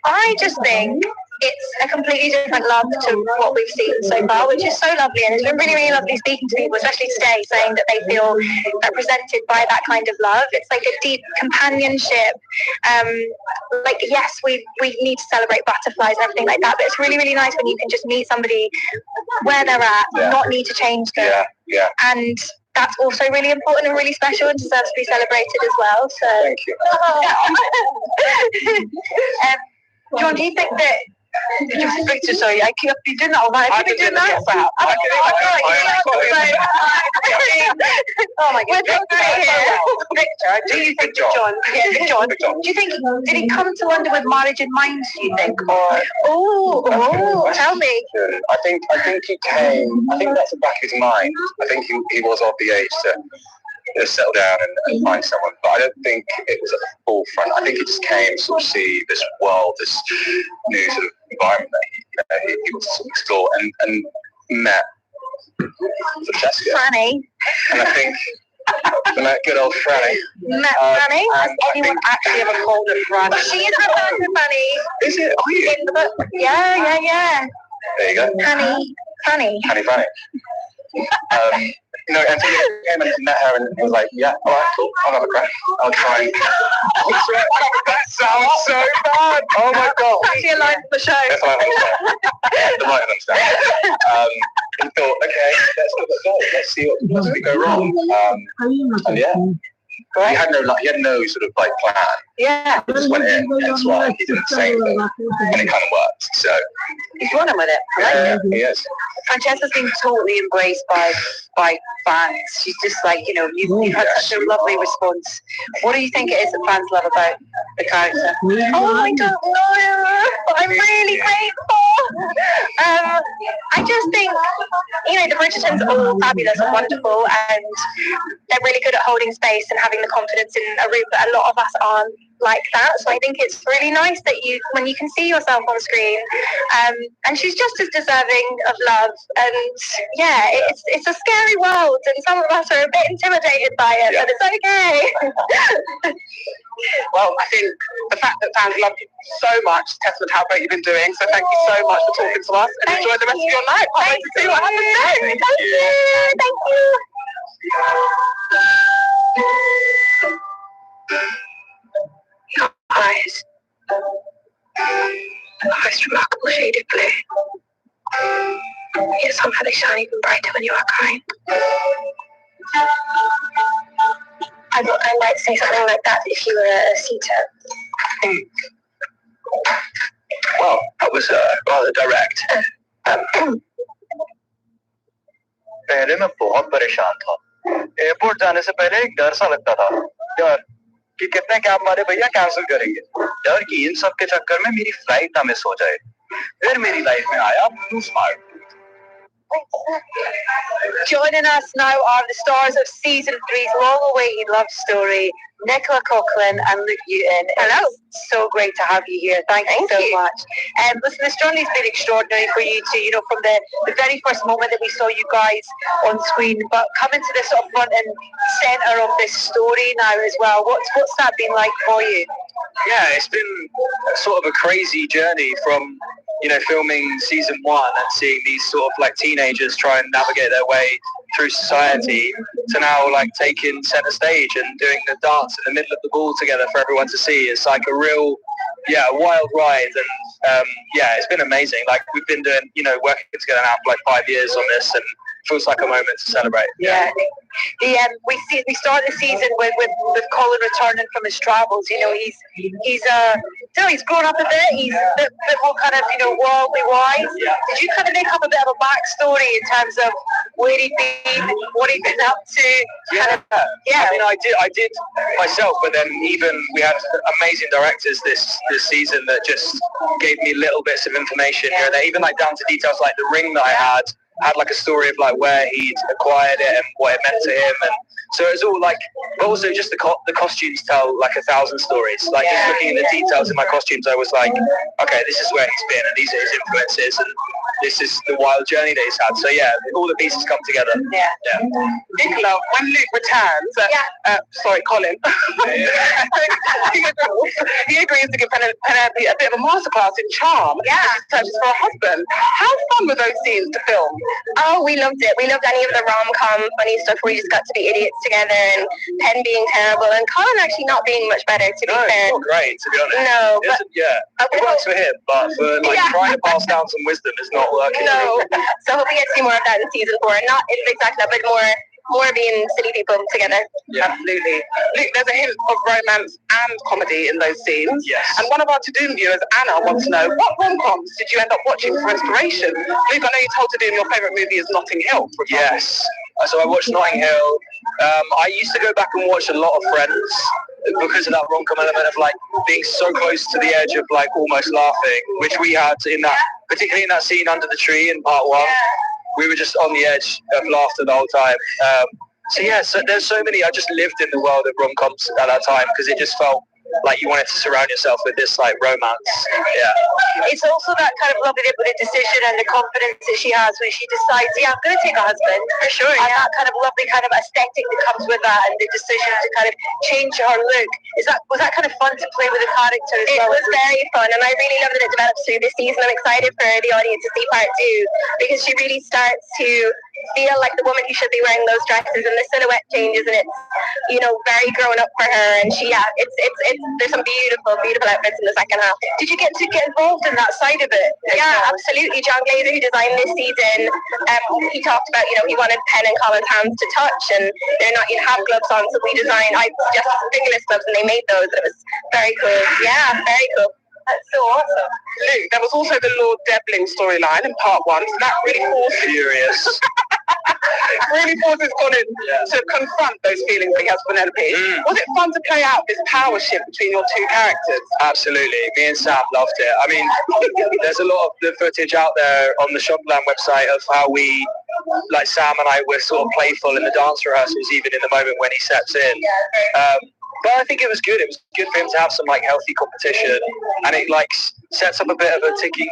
I just think it's a completely different love to what we've seen so far, which is so lovely, and it's been really, really lovely speaking to people, especially today, saying that they feel represented by that kind of love. It's like a deep companionship. Like, yes, we need to celebrate butterflies and everything like that, but it's really, really nice when you can just meet somebody where they're at, not need to change them. Yeah. And that's also really important and really special and deserves to be celebrated as well. So Thank you. John, do you think that Victor, sorry, I keep doing that all night. Have you been doing that? Oh my God. Victor, do you think John? Yeah, John. Do you think did he come to London with marriage in mind? Do you think, or tell me. I think he came. I think that's the back of his mind. I think he was of the age to settle down and find someone. But I don't think it was at the forefront. I think he just came to sort of see this world, this new sort of environment that he wants to sort of explore, and met Francesca. Franny. And I think met good old Franny. Met Franny? Has anyone actually ever called her Franny? She is referred to Franny. Is it? Are you? In the book. Yeah. There you go. Franny. And so he came and met her and was like, yeah, all right, cool, I'll have a crack. I'll try and... That sounds so bad. Oh my God. That's your line for the show. That's the line for the show. The right understand. He thought, okay, let's give it a go. Let's see what can possibly go wrong. And yeah. He had no sort of like plan. Yeah. He just went in. That's why he did the same thing, and it kind of worked. So he's running with it. Yeah, he is. Francesca's been totally embraced by fans. She's just like, you've had such a lovely response. What do you think it is that fans love about the character? Oh, I don't know. I'm really grateful. I just think, the Bridgertons are all fabulous and wonderful, and they're really good at holding space and having the confidence in a room, but a lot of us aren't like that. So I think it's really nice that when you can see yourself on screen, and she's just as deserving of love. And yeah, it's a scary world, and some of us are a bit intimidated by it, but it's okay. Well, I think the fact that fans love you so much is testament to how great you've been doing. So thank you so much for talking to us, and enjoy the rest of your night. Can't wait to see what happens next. Thank you. Your eyes. The most remarkable shade of blue. Yet somehow they shine even brighter when you are crying. I might say something like that if you were a seater. Well, that was rather direct. पहले मैं बहुत परेशान था। Airport जाने से पहले एक डर सा लगता था यार कि कितने कैब वाले भैया कैंसिल करेंगे, डर कि इन सब के चक्कर में मेरी फ्लाइट ना मिस हो जाए। फिर मेरी लाइफ में आया blue smart. Joining us now are the stars of season 3's long-awaited love story, Nicola Coughlan and Luke Newton. Hello. It's so great to have you here. Thank you so much. Listen, this journey's been extraordinary for you two, from the very first moment that we saw you guys on screen, but coming to the sort of front and centre of this story now as well. What's that been like for you? Yeah, it's been sort of a crazy journey from filming season 1 and seeing these sort of like teenagers try and navigate their way through society to now like taking center stage and doing the dance in the middle of the ball together for everyone to see. It's like a real, wild ride, and it's been amazing. Like we've been doing, working together now for like 5 years on this, and it feels like a moment to celebrate. Yeah. We start the season with Colin returning from his travels. He's grown up a bit. He's a bit more kind of worldly wise. Did you kind of make up a bit of a backstory in terms of where he'd been, what he'd been up to? I mean, I did myself, but then even we had amazing directors this season that just gave me little bits of information here and there, even like down to details like the ring that I had had like a story of like where he'd acquired it and what it meant to him, and so it was all like, but also just the costumes tell like 1,000 stories. Like just looking at the details in my costumes, I was like, okay, this is where he's been, and these are his influences, and this is the wild journey that he's had. So yeah, all the pieces come together. Yeah. Nicola, when Luke returns, sorry, Colin, he agrees to give Penelope a bit of a masterclass in charm. Yeah. Searches for a husband. How fun were those scenes to film? Oh, we loved it. We loved any of the rom-com funny stuff where we just got to be idiots together, and Pen being terrible and Colin actually not being much better, to be fair. Not great, to be honest. No, but it works for him, but for like trying to pass down some wisdom is not working. No. So I hope we get to see more of that in season 4. Not exactly that, but more being silly people together. Yeah, absolutely. Luke, there's a hint of romance and comedy in those scenes. Yes. And one of our Tudum viewers, Anna, wants to know, what rom-coms did you end up watching for inspiration? Luke, I know you told Tudum your favourite movie is Notting Hill, for example. Yes. So I watched Notting Hill. I used to go back and watch a lot of Friends because of that rom-com element of like being so close to the edge of like almost laughing, which we had in that, particularly in that scene under the tree in part 1. We were just on the edge of laughter the whole time. So there's so many. I just lived in the world of rom-coms at that time because it just felt like you wanted to surround yourself with this like romance. Yeah. It's also that kind of lovely bit with the decision and the confidence that she has when she decides, I'm going to take a husband for sure. And that kind of lovely kind of aesthetic that comes with that, and the decision to kind of change her look. Was that kind of fun to play with the character as well? It was very fun, and I really love that it develops through this season. I'm excited for the audience to see part 2 because she really starts to feel like the woman who should be wearing those dresses, and the silhouette changes, and it's very grown up for her. And there's some beautiful outfits in the second half. Did you get to get involved in that side of it? Yeah, absolutely. John Glazer, who designed this season, he talked about he wanted Pen and Colin's hands to touch, and they're not have gloves on, so we designed. I suggested some fingerless gloves, and they made those. It was very cool. Yeah, very cool. That's so awesome. Luke, there was also the Lord Debling storyline in part 1, so that really forces Colin to confront those feelings he has for Penelope. Was it fun to play out this power shift between your two characters? Absolutely. Me and Sam loved it. I mean, there's a lot of the footage out there on the Shopland website of how we, like Sam and I, were sort of playful in the dance rehearsals, even in the moment when he steps in. But I think it was good. It was good for him to have some like healthy competition, and it like sets up a bit of a ticking,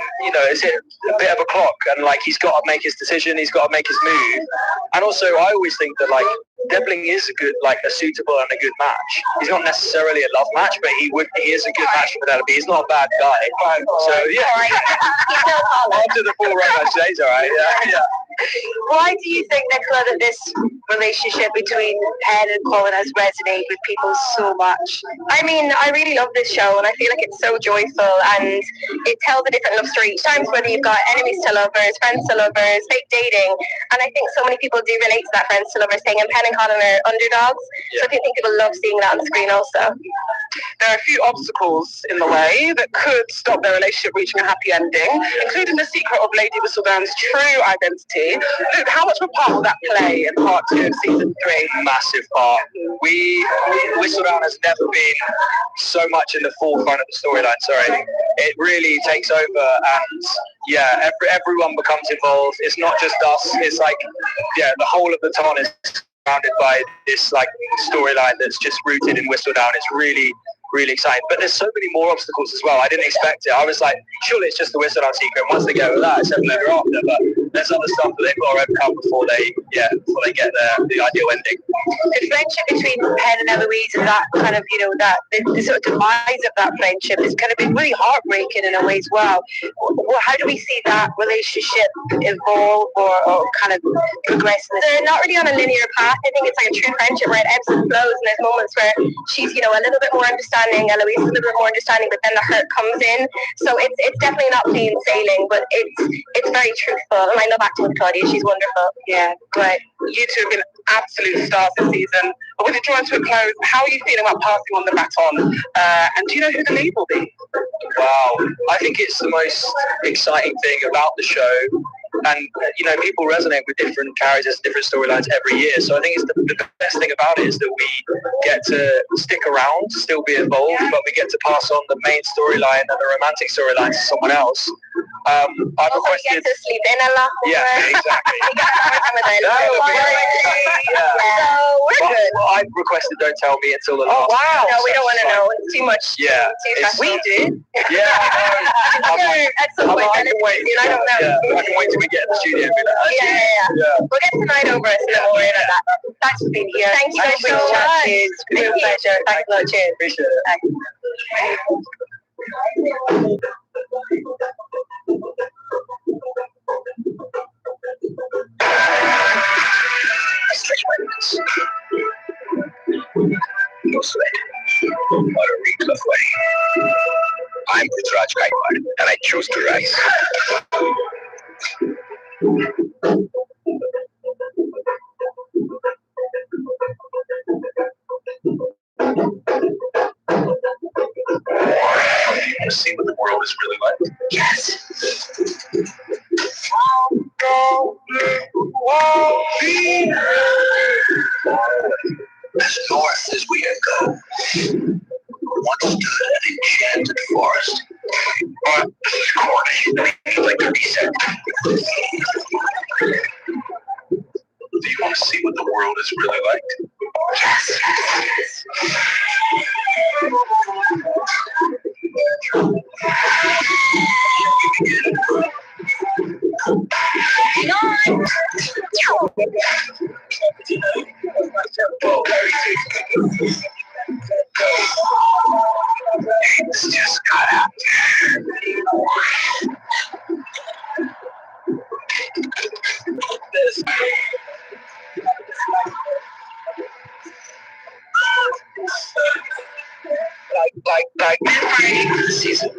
is it a bit of a clock, and like he's got to make his decision, he's got to make his move. And also I always think that like Debling is a suitable and a good match. He's not necessarily a love match, but he is a good match for Penelope. He's not a bad guy. So yeah. After the full romance, he's alright. Yeah. Why do you think, Nicola, that this relationship between Pen and Colin has resonated with people so much? I mean, I really love this show, and I feel like it's so joyful, and it tells a different love story each time, whether you've got enemies to lovers, friends to lovers, fake dating, and I think so many people do relate to that friends to lovers thing, and Pen and Colin are underdogs, so I think people love seeing that on the screen also. There are a few obstacles in the way that could stop their relationship reaching a happy ending, including the secret of Lady Whistledown's true identity. Luke, how much of a part will that play in part 2 of season 3? Massive part. Whistledown has never been so much in the forefront of the storyline. Sorry, it really takes over, and everyone becomes involved. It's not just us. It's like the whole of the town is surrounded by this like storyline that's just rooted in Whistledown. It's really exciting, but there's so many more obstacles as well. I didn't expect it. I was like, surely it's just the Whistledown secret, and once they get over that, it's later after, but there's other stuff that they've got to overcome before they get the ideal ending. The friendship between Pen and Eloise, and that kind of the sort of demise of that friendship has kind of been really heartbreaking in a way as well. How do we see that relationship evolve or kind of progress? They're not really on a linear path. I think it's like a true friendship where it ebbs and flows, and there's moments where she's a little bit more understanding, Eloise is a little bit more understanding, but then the hurt comes in. So it's definitely not plain sailing, but it's very truthful, and I love acting with Claudia. She's wonderful. Yeah, great. You two have been absolute stars this season. But with it drawing to a close, how are you feeling about passing on the baton? And do you know who the lead will be? Wow, I think it's the most exciting thing about the show And people resonate with different characters, different storylines every year. So I think it's the best thing about it is that we get to stick around, still be involved, but we get to pass on the main storyline and the romantic storyline to someone else. I've requested. Get to sleep in a lot. Yeah, exactly. So we're good. Well, I've requested don't tell me until the last. Oh wow! No, we don't want to know. It's too much. Yeah, we did. Yeah, I know. At some point, I can wait. I don't know. Yeah, I can wait till we get in the studio. Yeah. We'll get tonight over us. Don't worry about that. Thanks for being here. Thank you so much. It's been a pleasure. Thanks a lot. Cheers. Appreciate it. Thanks. I stretch my legs. No sweat. Not a wrinkle of worry. I'm Raj Gaikwad, and I choose to rise. You see what the world is really like? Yes. As north as we can go, once stood an enchanted forest. This is corny. I need like to reset. Do you want to see what the world is really like? Yes. It's just got out like season.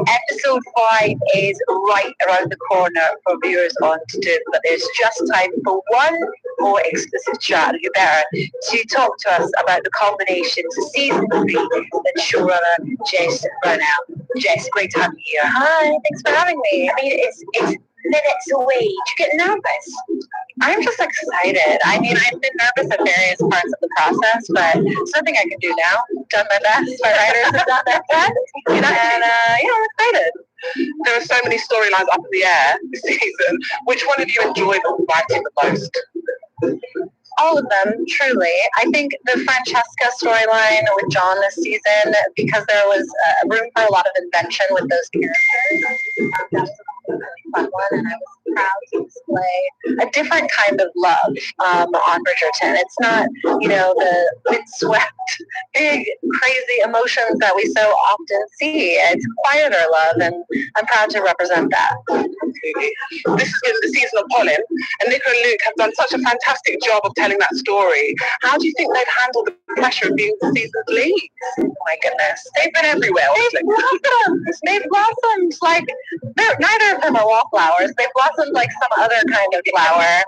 Episode 5 is right around the corner for viewers on to do, but there's just time for one more exclusive chat. You better to talk to us about the combination to season 3 that showrunner Jess Brownell. Jess, great to have you here. Hi, thanks for having me. I mean, it's minutes away. Did you get nervous? I'm just excited. I mean, I've been nervous at various parts of the process, but it's nothing I can do now. Done my best. My writers have done their best. And, I'm excited. There are so many storylines up in the air this season. Which one have you enjoyed writing the most? All of them, truly. I think the Francesca storyline with John this season, because there was room for a lot of invention with those characters. That was a really fun one, and I was proud to display a different kind of love on Bridgerton. It's not, the windswept, big, crazy emotions that we so often see. It's quieter love, and I'm proud to represent that. This has been the season of Pollen, and Nicola and Luke have done such a fantastic job of telling that story. How do you think they've handled the pressure of being the season's leads? Oh my goodness. They've been everywhere. They've blossomed like, neither of them are wallflowers. They've blossomed like some other kind of flower.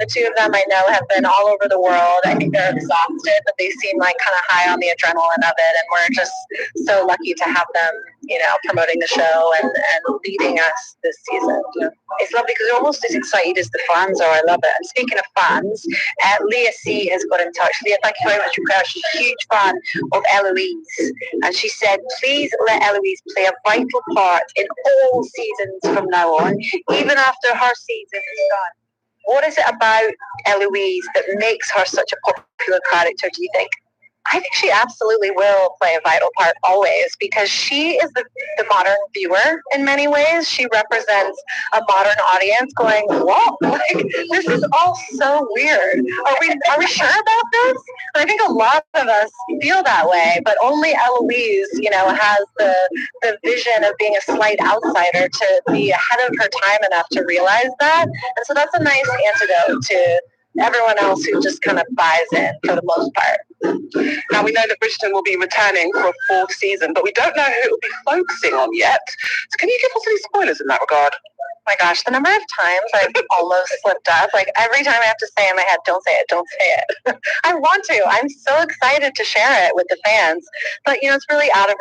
The two of them I know have been all over the world. I think they're exhausted, but they seem like kind of high on the adrenaline of it, and we're just so lucky to have them, promoting the show and leading us this season. It's lovely because they're almost as excited as the fans are. I love it. And speaking of fans, Leah C has got in touch. Leah, thank you very much for prayer. She's a huge fan of Eloise, and she said, please let Eloise play a vital part in all seasons from now on, even after her season is done. What is it about Eloise that makes her such a popular character, do you think? I think she absolutely will play a vital part always, because she is the modern viewer in many ways. She represents a modern audience going, what? Like, this is all so weird. Are we sure about this? And I think a lot of us feel that way, but only Eloise, has the vision of being a slight outsider to be ahead of her time enough to realize that. And so that's a nice antidote to everyone else who just kind of buys in for the most part. Now, we know that Bridgerton will be returning for a 4th season, but we don't know who it will be focusing on yet. So can you give us any spoilers in that regard? My gosh, the number of times I've almost slipped up. Like every time I have to say in my head, don't say it, don't say it. I want to. I'm so excited to share it with the fans. But, it's really out of